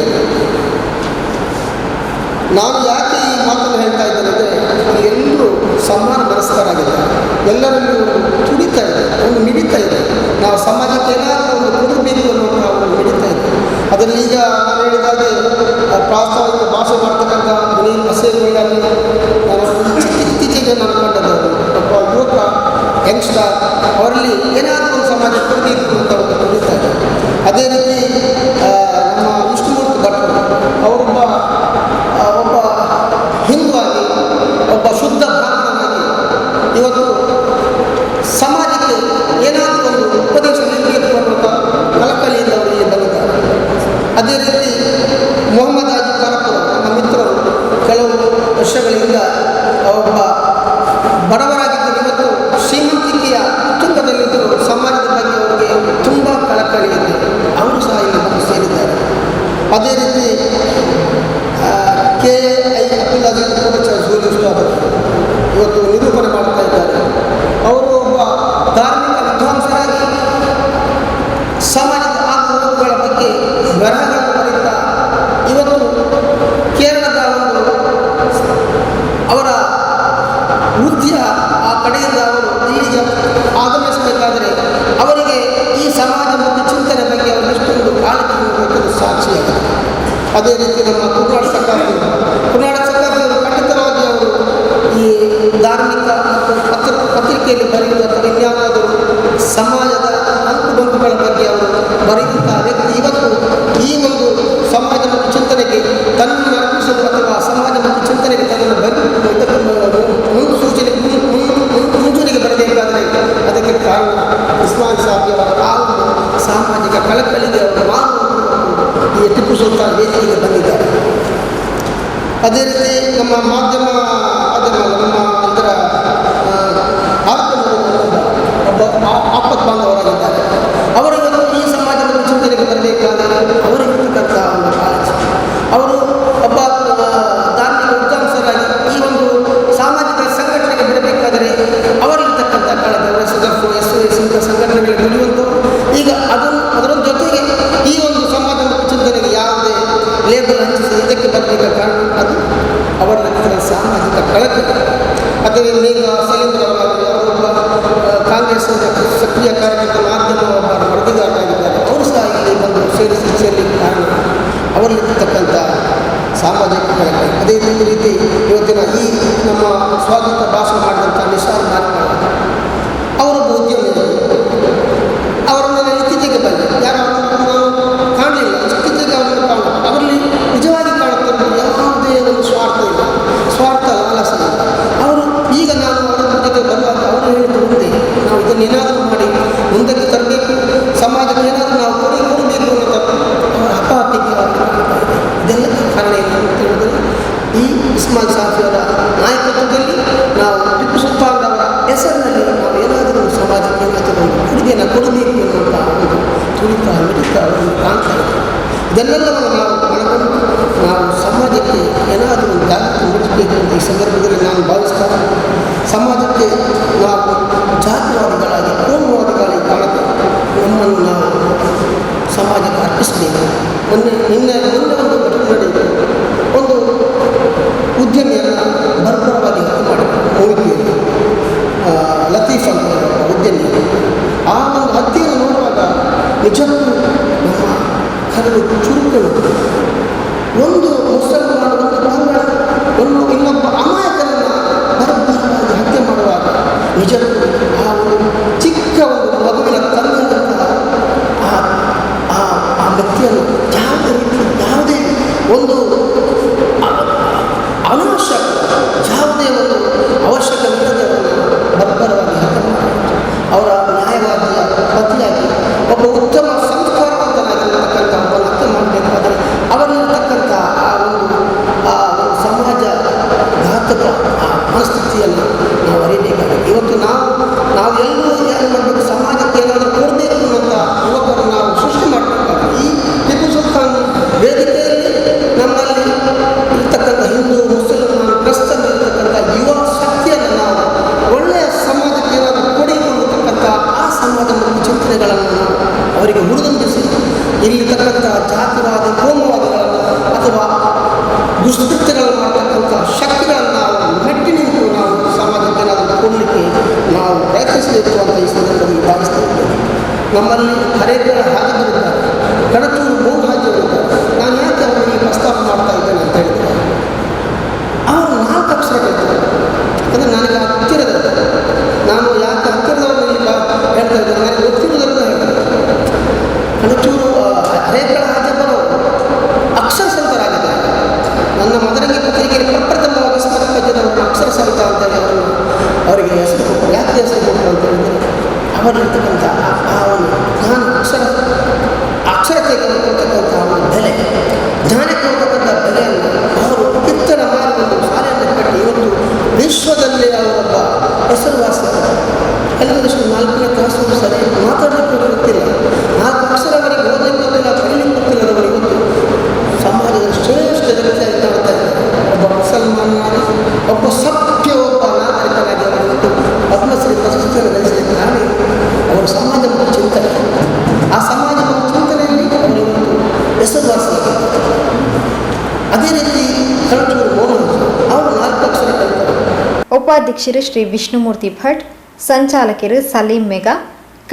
ನಾನು ಯಾಕೆ ಈ ಮಾತನ್ನು ಹೇಳ್ತಾ ಇದ್ದೇನೆ ಅಂದರೆ, ಎಲ್ಲರೂ ಸಮಾನ ಮನಸ್ಕರಾಗಿದ್ದಾರೆ, ಎಲ್ಲರಲ್ಲೂ ತುಡಿತಾ ಇದೆ, ಒಂದು ಮಿಡಿತಾ ಇದೆ. ನಾವು ಸಮಾಜಕ್ಕೆ ಏನಾದರೂ ಒಂದು ಕೊಡಬೇಕು ಅನ್ನೋದು ನಾವು ಮಿಡಿತಾ ಇದೆ. ಅದರಲ್ಲಿ ಈಗ ನಾನು ಹೇಳಿದಾಗೆ ಪ್ರಾಸ್ತಾವಿಕ ಭಾಷೆ ಮಾಡ್ತಕ್ಕಂಥ ಮುನೀರ್ ಬಸೇಗೌಡರಲ್ಲಿ ನಾನು ಇತ್ತೀಚೆಗೆ ನಾನು ಕಂಡದ್ದು ಒಬ್ಬ ಯುವಕ ಯಂಗ್ಸ್ಟರ್, ಅವರಲ್ಲಿ ಏನಾದರೂ ಒಂದು ಸಮಾಜ ಕೊಡಬೇಕು ಅಂತ ಒಂದು ತುಡಿತಾ ಇದೆ. ಅದೇ ರೀತಿ ನಮ್ಮ ವಿಷ್ಣುಮೂರ್ತಿ ಭಟ್ರು ಅವರೊಬ್ಬ ಹಿಂದುವಾಗಿ, ಒಬ್ಬ ಶುದ್ಧ ಬ್ರಾಹ್ಮಣನಾಗಿ ಇವತ್ತು ಸಮಾಜಕ್ಕೆ ಏನಾದರೂ ಒಂದು ಉಪದೇಶ ನೀಡಬೇಕು ಅನ್ನುವಂಥ ಕಳಕಳಿಯಿಂದ ಅವರು ಇಲ್ಲಿ ಬಂದಿದ್ದಾರೆ. ಅದೇ ರೀತಿ ಮೊಹಮ್ಮದ್ ಹಾಜಿ ಖಾರಪುರ ನಮ್ಮ ಮಿತ್ರರು ಕೆಲವು ವರ್ಷಗಳಿಂದ ಒಬ್ಬ ಬಡವರಾಗಿದ್ದರು, ಇವತ್ತು ಶ್ರೀಮಂತಿಕೆಯ ಉತ್ತುಂಗದಲ್ಲಿದ್ದರು. ಸಮಾಜದ ಬಗ್ಗೆ ಅವರಿಗೆ ತುಂಬ ಕಳಕಳಿ ಇದೆ, ಅವರು ಸಹ ಇಲ್ಲಿ ಬಂದು ಸೇರಿದ್ದಾರೆ. ಅದೇ ರೀತಿ KI ಅಬ್ದುಲ್ ಅಜೀಜ್ ಅವರು ಇವತ್ತು ನಿರೂಪಣೆ ಮಾಡ್ತಾ ಇದ್ದಾರೆ. ಅವರು ಒಬ್ಬ ಧಾರ್ಮಿಕ ವಿದ್ವಾಂಸರಾಗಿ ಸಮಾಜದ ಆಗುಗಳ ಬಗ್ಗೆ ಬರಹಗಳನ್ನು ಬರೀತಾ ಇವತ್ತು ಕೇರಳದ ಒಂದು ಅವರ ವೃತ್ತಿಯ ಆ ಕಡೆಯಿಂದ ಅವರು ಇಲ್ಲಿಗೆ ಆಗಮಿಸಬೇಕಾದರೆ ಅವರಿಗೆ ಈ ಸಮಾಜ ಮತ್ತು ಚಿಂತನೆ ಬಗ್ಗೆ ಅವರು ಎಷ್ಟೊಂದು ಕಾಳಜಿ ನೀಡಬೇಕೆಂದು ಸಾಕ್ಷಿಯಾಗಿದೆ. ಅದೇ ರೀತಿ ನಮ್ಮ ಕರ್ನಾಟಕ ಸರ್ಕಾರದವರು ಖಂಡಿತವಾಗಿ ಅವರು ಈ ಧಾರ್ಮಿಕ ಮತ್ತು ಪತ್ರಿಕೆಯಲ್ಲಿ ಬರೆಯುವ ಅಥವಾ ಇನ್ಯಾವುದಾದರೂ ಸಮಾಜದ ಅಂಕುಡೊಂಕುಗಳ ಬಗ್ಗೆ ಅವರು ಬರೆಯುವಂತಹ ವ್ಯಕ್ತಿ ಇವತ್ತು ಈ ಒಂದು ಸಮಾಜ ಮತ್ತು ಚಿಂತನೆಗೆ ತನ್ನನ್ನು ಅರ್ಪಿಸಲು ಅಥವಾ ಸಮಾಜ ಮತ್ತು ಚಿಂತನೆಗೆ ತನ್ನನ್ನು ಮುಂಚೂಣಿಗೆ ಬರಬೇಕಾದರೆ ಅದಕ್ಕೆ ಕಾರಣ ಇಸ್ಮಾಯಿಲ್ ಸಾಹಿಬ್ ಅವರ ಆ ಒಂದು ಸಾಮಾಜಿಕ ಕಳಕಳಿಗೆ ಅವರು ಮಾಡುವ ಈ ಟಿಪ್ಪು ಸುಲ್ತಾನ್ ವೇದಿಕೆಗೆ ಬಂದಿದ್ದಾರೆ. ಅದೇ ರೀತಿ ನಮ್ಮ ಮಾಧ್ಯಮ ನಮ್ಮ ಇದರ ಒಬ್ಬ ಆಪತ್ ಬಾಂಧವರಾಗಿದ್ದಾರೆ. ಅವರು ಇವತ್ತು ಈ ಸಮಾಜದ ಚಿಂತನೆಗೆ ಬರಬೇಕಾದರೆ ಅವರಿಗಿರ್ತಕ್ಕಂಥ ಒಂದು ಕಾಳಜಿ, ಅವರು ಒಬ್ಬ ಧಾರ್ಮಿಕ ವಿದ್ವಾಂಸರಾಗಿ ಈ ಒಂದು ಸಾಮಾಜಿಕ ಸಂಘಟನೆಗೆ ಬರಬೇಕಾದರೆ ಅವರಿರ್ತಕ್ಕಂಥ ಕಾಳಜಿ, ಅವರ SOS ಇಂಥ ಸಂಘಟನೆಗಳಿಗೆ ದುಡಿಯುವಂಥವರು. ಈಗ ಅದರ ಜೊತೆಗೆ ಈ ಒಂದು ಸಮಾಜ ಮತ್ತು ಚಿಂತನೆಗೆ ಯಾವುದೇ ಲೇಬಲ್ ಹಂಚಿಸಿ ಇದಕ್ಕೆ ಬರಬೇಕಾದ ಕಾರಣ ಅದು ಅವರ ಸಾಮಾಜಿಕ ಕಳಕಳಿ. ಅದೇ ಈಗ ಸಲೀಂದ್ರ ಅವರೊಬ್ಬ ಕಾಂಗ್ರೆಸ್ ಸಕ್ರಿಯ ಕಾರ್ಯಕರ್ತ, ಮಾಧ್ಯಮ ಒಬ್ಬ ವರದಿಗಾರರಾಗಿದ್ದಾರೆ. ಅವರು ಸಹ ಇಲ್ಲಿ ಬಂದು ಸೇರಲಿಕ್ಕೆ ಕಾರಣ ಅವರಲ್ಲಿರ್ತಕ್ಕಂಥ ಸಾಮಾಜಿಕ ಕಳಕಳಿ. ಅದೇ ರೀತಿ ಇವತ್ತಿನ ಈ ನಮ್ಮ ಸ್ವಾಗತ ಭಾಷಣ ಮಾಡಿದಂಥ ನಿಶಾಲ್ ಮಾರ್ಪಾಡ ಅವರೊಬ್ಬ ಉದ್ಯಮಿ. ಅವರನ್ನು ನಾನು ಇತ್ತೀಚೆಗೆ ಬಂದೆ, ಯಾರು ಅವರನ್ನು ಕಾಣಲಿಲ್ಲ, ಇತ್ತೀಚೆಗೆ ಅವರನ್ನು ಕಾಣ ಅವರಲ್ಲಿ ನಿಜವಾಗಿ ಕಾಣುತ್ತೆ ಯಾವುದೇ ಒಂದು ಸ್ವಾರ್ಥ ಇಲ್ಲ, ಸ್ವಾರ್ಥ ಲಾಲಸ ಇಲ್ಲ. ಅವರು ಈಗ ನಾನು ಅವರ ಜೊತೆ ಬರುವಾಗ ಅವರು ಹೇಳಿದ್ದು ಮುಂದೆ ನಾವು ಇದನ್ನೇನಾದರೂ ಮಾಡಿ ಮುಂದಕ್ಕೆ ತರಬೇಕು, ಸಮಾಜಕ್ಕೆ ಏನಾದರೂ ನಾವು ಕೊಡಬೇಕು ಅನ್ನೋ ಅವರ ಹಪಾಹಪಿಗೆ ಇದೆಲ್ಲಕ್ಕೆ ಕಾರಣ ಏನು ಅಂತ ಹೇಳಿದರೆ ಈ ಇಸ್ಮಾಯಿಲ್ ಸಾಹಿಬ್ ಅವರ ನಾಯಕತ್ವದಲ್ಲಿ ನಾವು ಟಿಪ್ಪು ಸುಲ್ತಾನ್ ಅವರ ಹೆಸರಿನಲ್ಲಿ ನಾವು ಏನಾದರೂ ಸಮಾಜಕ್ಕೆ ಏನಾದರೂ ಒಂದು ಕೊಡುಗೆಯನ್ನು ಕೊಡಬೇಕು ಎನ್ನುವಂಥ ಒಂದು ತುಳಿತ ಮಿಡಿತ ಅವರನ್ನು ಕಾಣ್ತಾ ಇದ್ದೇವೆ. ಇದೆಲ್ಲವನ್ನು ನಾವು ಮನಗೊಂಡು ನಾವು ಸಮಾಜಕ್ಕೆ ಏನಾದರೂ ಒಂದು ಜಾಗೃತಿ ಮೂಡಿಸಬೇಕು ಅಂತ ಈ ಸಂದರ್ಭದಲ್ಲಿ ನಾನು ಭಾವಿಸ್ತಾ, ಸಮಾಜಕ್ಕೆ ನಾವು ಜಾತಿವಾದಿಗಳಾಗಿ ಕೋಮುವಾದಿಗಳಾಗಿ ಕಾಣುತ್ತೆ ನಮ್ಮನ್ನು ನಾವು ಸಮಾಜಕ್ಕೆ ಅರ್ಪಿಸಬೇಕು. ನಿನ್ನೆ ಒಂದು ಘಟನೆ ನಡೆಯಿತು. ಒಂದು ಉದ್ಯಮಿಯನ್ನು ಬರ್ಬರವಾಗಿ ಹತ್ಯೆ ಮಾಡಿದರು ಮೂವಿಕೆಯಲ್ಲಿ, ಲತೀಫ್ ಅಂತ ಉದ್ಯಮಿ. ಆ ಒಂದು ಹತ್ಯೆಯನ್ನು ನೋಡುವಾಗ ನಿಜಕ್ಕೂ ನಮ್ಮ ಕರಡು ಚುರುಕುಗಳು. ಒಂದು ಮುಸಲ್ಮಾನ, ಒಂದು ಬಂಗಾಳ, ಇನ್ನೊಬ್ಬ ಅಮಾಯಕರನ್ನು ಬರ್ಬರವಾಗಿ ಹತ್ಯೆ ಮಾಡುವಾಗ ನಿಜಕ್ಕೂ ಆ ಒಂದು ಚಿಕ್ಕ ಒಂದು ಮಗುವಿನ ತಂದೆಯಂತಹ ಆ ವ್ಯಕ್ತಿಯನ್ನು ಯಾವುದೇ ರೀತಿ ಯಾವುದೇ ಒಂದು ಅನಾವಶ್ಯಕ ಯಾವುದೇ ಒಂದು ಅವಶ್ಯಕವಿಲ್ಲದೆ ಬರ್ಬರವಾಗಿ ಹತ್ಯೆ ಮಾಡಬೇಕು. ಅವರ ನ್ಯಾಯವಾದಿಯ ಪತಿಯಾಗಿ ಒಬ್ಬ ಉತ್ತಮ ಸಂಸ್ಕಾರವಂತನಾಗಿರ್ತಕ್ಕಂಥ ಒಬ್ಬನ ಹತ್ಯೆ ಮಾಡಬೇಕಾದರೆ ಅವರಲ್ಲಿರ್ತಕ್ಕಂಥ ಆ ಒಂದು ಸಮಾಜ ಘಾತಕ ಆ ಮನಸ್ಥಿತಿ ಶಕ್ತಿಯನ್ನು ನಾವು ಅರಿಬೇಕಾಗಿದೆ. ಇವತ್ತು ನಾವು ಎಲ್ಲರೂ ಏನು ಮಾಡಬೇಕು, ಸಮಾಜಕ್ಕೆ ಏನಾದರೂ ಕೊಡಬೇಕು ಅನ್ನೋಂಥ ಯುವಕರನ್ನು ನಾವು ಸೃಷ್ಟಿ ಮಾಡಬೇಕಾಗಿದೆ. ಈ ಟಿಪ್ಪು ಸುಲ್ತಾನ್ ವೇದಿಕೆಯಲ್ಲಿ ನಮ್ಮಲ್ಲಿ ಇರ್ತಕ್ಕಂಥ ಹಿಂದೂ, ಮುಸಲ್ಮಾನ್, ಕ್ರಿಸ್ತನ್ ಇರ್ತಕ್ಕಂಥ ಯುವ ಶಕ್ತಿಯನ್ನು ನಾವು ಒಳ್ಳೆಯ ಸಮಾಜಕ್ಕೆ ಏನಾದರೂ ಕೊಡಿಕೊಂಡಿರ್ತಕ್ಕಂಥ ಆ ಸಮಾಜದ ಚಿಂತನೆಗಳನ್ನು ನಾವು ಅವರಿಗೆ ಹುರಿದುಂಬಿಸಿ ಇಲ್ಲಿರ್ತಕ್ಕಂಥ ಜಾತಿವಾದ, ಕೋಮುವಾದಗಳನ್ನು ಅಥವಾ ದುಷ್ಕೃತ್ಯಗಳನ್ನು ಮಾಡತಕ್ಕಂಥ ಶಕ್ತಿಗಳನ್ನು ನಾವು ಮೆಟ್ಟಿ ನಿಂತು ನಾವು ಸಮಾಜಕ್ಕೆ ಏನಾದರೂ ಕೊಡಲಿಕ್ಕೆ ನಾವು ಪ್ರಯತ್ನಿಸಬೇಕು ಅಂತ ಈ ಸಂದರ್ಭದಲ್ಲಿ ಭಾವಿಸ್ತಾ ಇದ್ದೇವೆ. ನಮ್ಮಲ್ಲಿ ಹರೇಕರ ಹಾಜರಿದ್ದಾರೆ, ಕಣಚೂರು ಮೋಹನ್ ಹಾಜಿಯವರಿದ್ದಾರೆ. ನಾನು ಯಾಕೆ ಅವರಿಗೆ ಪ್ರಸ್ತಾಪ ಮಾಡ್ತಾ ಇದ್ದೇನೆ ಅಂತ ಹೇಳಿದರೆ, ಅವರು 4 ಅಕ್ಷರ ಕಲಿತಾರೆ. ಯಾಕಂದರೆ ನನಗೆ ಹತ್ತಿರದ, ನಾನು ಯಾಕೆ ಹತ್ತಿರದವರನ್ನು ಈಗ ಹೇಳ್ತಾ ಇದ್ದೇನೆ, ನನಗೆ ಗೊತ್ತಿರುವುದನ್ನು ಹೇಳ್ತಾರೆ. ಕಣಚೂರು ಹರೇಕಳ ಹಾಜಬ್ಬರವರು ಅಕ್ಷರ ಸಂತರಾಗಿದ್ದಾರೆ. ನನ್ನ ಮದರಂಗಿ ಪತ್ರಿಕೆಯಲ್ಲಿ ಪ್ರಪ್ರಥಮವಾಗಿ ಸ್ಮರಕಜ್ಜನವರನ್ನು ಅಕ್ಷರ ಸಂತ ಅಂತೇಳಿ ಅವರಿಗೆ ಹೆಸರು ಕೊಟ್ಟರು. ಯಾಕೆ ಹೆಸರು ಕೊಟ್ಟರು ಅಂತ ಹೇಳಿದರೆ, ಅವರಿರ್ತಕ್ಕಂಥ ಆ ಒಂದು ಜ್ಞಾನ, ಅಕ್ಷರತೆಗೆ ಕೊಡ್ತಕ್ಕಂಥ ಒಂದು ಬೆಲೆ, ಜ್ಞಾನಕ್ಕೆ ಕೊಡ್ತಕ್ಕಂಥ ಬೆಲೆಯನ್ನು ಅವರು ಇತ್ತರ ಮಾಡಿ ಒಂದು ಶಾಲೆಯನ್ನು ಕಟ್ಟಿ ಇವತ್ತು ವಿಶ್ವದಲ್ಲಿ ಅವರೊಬ್ಬ ಹೆಸರುವಾಸಿ. ಎಲ್ಲದಷ್ಟು 4ನೇ ಕ್ಲಾಸು ಸರಿ ಮಾತಾಡಲಿಕ್ಕೆ ಗೊತ್ತಿಲ್ಲ, 4 ಅಕ್ಷರ ಅವರಿಗೆ ಓದಲಿಕ್ಕೆ ಗೊತ್ತಿಲ್ಲ, ಕಲಿಲಿಕ್ಕೆ ಗೊತ್ತಿಲ್ಲದವರು ಇವತ್ತು ಸಮಾಜದ ಶ್ರೇಷ್ಠ ವ್ಯಕ್ತಿಯಾಗಿ ಕಾಣ್ತಾ ಇದ್ದಾರೆ. ಒಬ್ಬ ಮುಸಲ್ಮಾನಾಗಿ, ಒಬ್ಬ ಸಭ್ಯ, ಒಬ್ಬ ನಾಗರಿಕನಾಗಿ ಅವರು ಇವತ್ತು ಪದ್ಮಶ್ರೀ ಪ್ರಶಸ್ತಿಯನ್ನು ಗಳಿಸಲಿಕ್ಕೆ ಕಾರಣ ಅವರು ಸಮಾಜ ಮತ್ತು ಚಿಂತನೆ, ಆ ಸಮಾಜ ಮತ್ತು ಚಿಂತನೆಯಲ್ಲಿ ಅವರು ಇವತ್ತು ಹೆಸರುವಾಸಿಯಾಗಿದ್ದಾರೆ. ಅದೇ ರೀತಿ ಕಣಚೂರು ಮೋಹನ್ ಅವರು 4 ಅಕ್ಷರ ಕಲಿತಾರೆ. ಉಪಾಧ್ಯಕ್ಷರು ಶ್ರೀ ವಿಷ್ಣುಮೂರ್ತಿ ಭಟ್, ಸಂಚಾಲಕರು ಸಲೀಂ ಮೆಗಾ,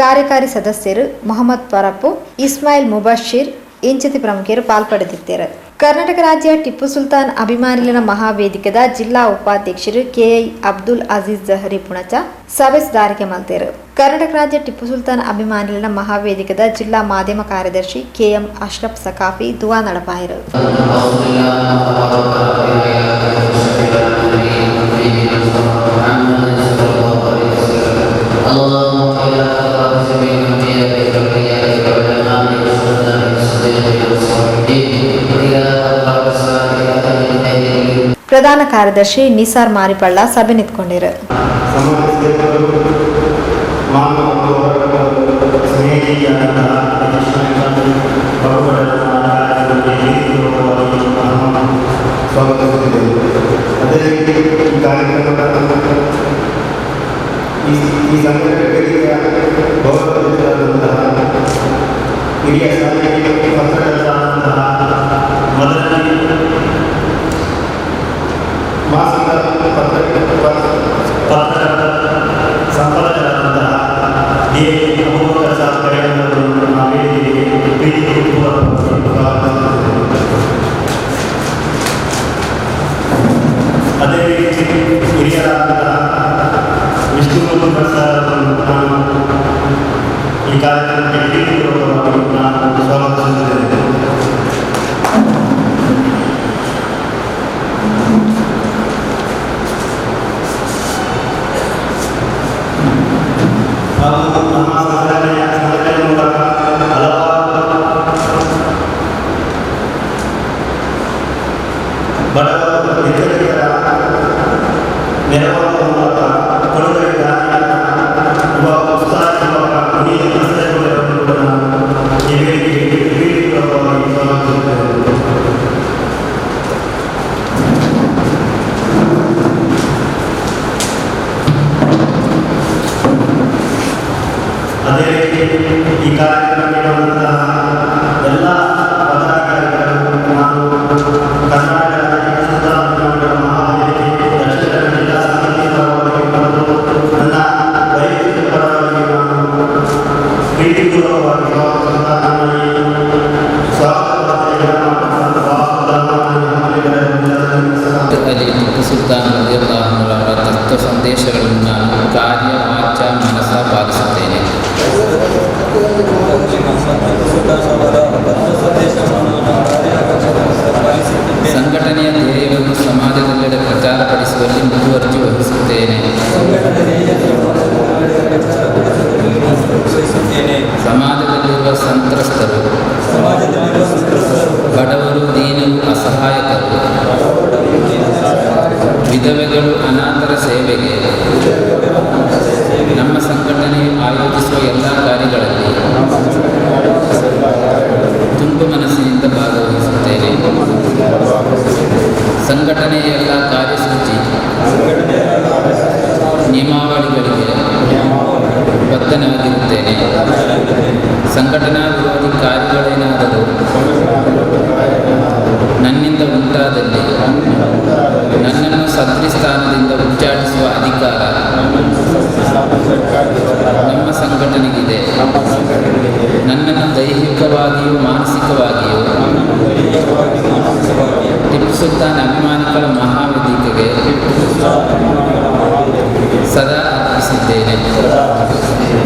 ಕಾರ್ಯಕಾರಿ ಸದಸ್ಯರು ಮೊಹಮ್ಮದ್ ಪರಪ್ಪು, ಇಸ್ಮಾಯಿಲ್ ಮುಬಶೀರ್ ಇಂಚಿತಿ ಪ್ರಮುಖರು ಪಾಲ್ಪಡೆದಿದ್ದಾರೆ. ಕರ್ನಾಟಕ ರಾಜ್ಯ ಟಿಪ್ಪು ಸುಲ್ತಾನ್ ಅಭಿಮಾನಿಗಳ ಮಹಾವೇದಿಕೆದ ಜಿಲ್ಲಾ ಉಪಾಧ್ಯಕ್ಷರು ಕೆಐ ಅಬ್ದುಲ್ ಅಜೀಜ್ ಜಹರಿ ಪುಣಚ ಸಭೆ ಸುಧಾರಿಕೆ ಮಲ್ತೇರು. ಕರ್ನಾಟಕ ರಾಜ್ಯ ಟಿಪ್ಪು ಸುಲ್ತಾನ್ ಅಭಿಮಾನಿಗಳ ಮಹಾವೇದಿಕೆದ ಜಿಲ್ಲಾ ಮಾಧ್ಯಮ ಕಾರ್ಯದರ್ಶಿ ಕೆಎಂ ಅಶ್ರಫ್ ಸಕಾಫಿ ದುವಾ ನಡಪಾಯರು. ಪ್ರಧಾನ ಕಾರ್ಯದರ್ಶಿ ನಿಸಾರ್ ಮಾರಿಪಳ್ಳ ಸಭೆ ನಿಂತ್ಕೊಂಡಿರು. ಅದೇ ರೀತಿ ಈ ಕಾರ್ಯಕ್ರಮದ ಈ ಸಂಘಟನೆಗಳಿಗೆ ಗೌರವಿಸಿದಂತಹ ಹಿರಿಯ ಸಾಹಿತಿ ಪತ್ರಕರ್ತರಾದಂತಹ ಮೊದಲನೇ ಮಾಸಿಕ ಪತ್ರಕರ್ತ ಸಂಪಾದಕರಾದಂತಹ ಡಿ ಅಬೂಬಕರ್ ಸಾಬ್ ಕರೆಯವರು ನಾವೇದಿಗೆ ಪ್ರೀತಿಪೂರ್ವಕ ಅದೇ ರೀತಿ ಹಿರಿಯರಾದಂತಹ ವಿಷ್ಣುಮೂರ್ತಿ ಪ್ರಸಾದ್ ನಾನು ಈ ಕಾರ್ಯಕ್ರಮಕ್ಕೆ ಪ್ರೀತಿಪೂರ್ವಕವಾಗಿ ನಾನು ಸ್ವಾಗತಿಸುತ್ತೇನೆ. ಹಾಗೂ ನಮ್ಮ ಸಂಘಟನೆಯ ಮೂಲಕ ಹಲವಾರು ಬಡವರ ವಿದ್ಯಾರ್ಥಿಗಳ ನೆರವಾಗುವ ಮೂಲಕ ಕೊಡುಗೈ ಯುವ ಉತ್ಸಾಹ ಈ ವೇದಿಕೆಗೆ ಪ್ರೀತಿಪೂರ್ವಕವಾಗಿ ಸ್ವಾಗತಿಸುತ್ತೇವೆ. ಅದೇ ರೀತಿ ಈ ಕಾರ್ಯಕ್ರಮಕ್ಕೆ ಬಂದಂತಹ ಎಲ್ಲ ಪದಾಧಿಕಾರಿಗಳು ನಾನು ಕರ್ನಾಟಕ ರಾಜ್ಯ ಮಹಾವೇದಿಕೆ ದಕ್ಷಿಣ ಕನ್ನಡ ಜಿಲ್ಲಾ ಸಮಿತಿ ಪರವಾಗಿ ಮತ್ತು ನನ್ನ ವೈಯಕ್ತಿಕ ಪರವಾಗಿ ನಾನು ಪ್ರೀತಿಪೂರ್ವಕವಾಗಿ ಅಲ್ಲಿ ಟಿಪ್ಪು ಸುಲ್ತಾನ್ ರಲಿಯಲ್ಲಾಹುರವರ ತತ್ವ ಸಂದೇಶಗಳನ್ನು ನಾನು ಕಾರ್ಯ, ವಾಚ, ಮನಸ ಪಾಲಿಸುತ್ತೇನೆ. ಸಂಘಟನೆಯ ಧ್ಯೇಯವನ್ನು ಸಮಾಜದೆಲ್ಲೆಡೆ ಪ್ರಚಾರಪಡಿಸುವಲ್ಲಿ ಮುತುವರ್ಜಿ ವಹಿಸುತ್ತೇನೆ. ಸಮಾಜದಲ್ಲಿರುವ ಸಂತ್ರಸ್ತರು, ಬಡವರು, ದೀನರು, ಅಸಹಾಯಕರು, ವಿಧವೆಗಳು, ಅನಾಥರ ಸೇವೆ ಸೇವೆಗೆ ನಮ್ಮ ಸಂಘಟನೆಯು ಆಯೋಜಿಸುವ ಎಲ್ಲ ಕಾರ್ಯಗಳಲ್ಲಿ ತುಂಬು ಮನಸ್ಸಿನಿಂದ ಭಾಗವಹಿಸುತ್ತೇನೆ. ಸಂಘಟನೆಯ ಎಲ್ಲ ಕಾರ್ಯಸೂಚಿ ನಿಯಮಾವಳಿಗಳಿಗೆ ಬದ್ಧನಾಗಿರುತ್ತೇನೆ. ಸಂಘಟನಾ ವಿರೋಧಿ ಕಾರ್ಯಗಳೇನಾದರೂ ನನ್ನಿಂದ ಉಂಟಾದಲ್ಲಿ ನನ್ನನ್ನು ಸದರಿ ಸ್ಥಾನದಿಂದ ಉಚ್ಚಾಟಿಸುವ ಅಧಿಕಾರ ನಮ್ಮ ಸಂಘಟನೆಗಿದೆ. ನನ್ನನ್ನು ದೈಹಿಕವಾಗಿಯೂ ಮಾನಸಿಕವಾಗಿಯೂ ಟಿಪ್ಪು ಸುಲ್ತಾನ್ ಅಭಿಮಾನಿಗಳ ಮಹಾವೇದಿಕೆಗೆ ಸದಾ ಅರ್ಪಿಸಿದ್ದೇನೆ.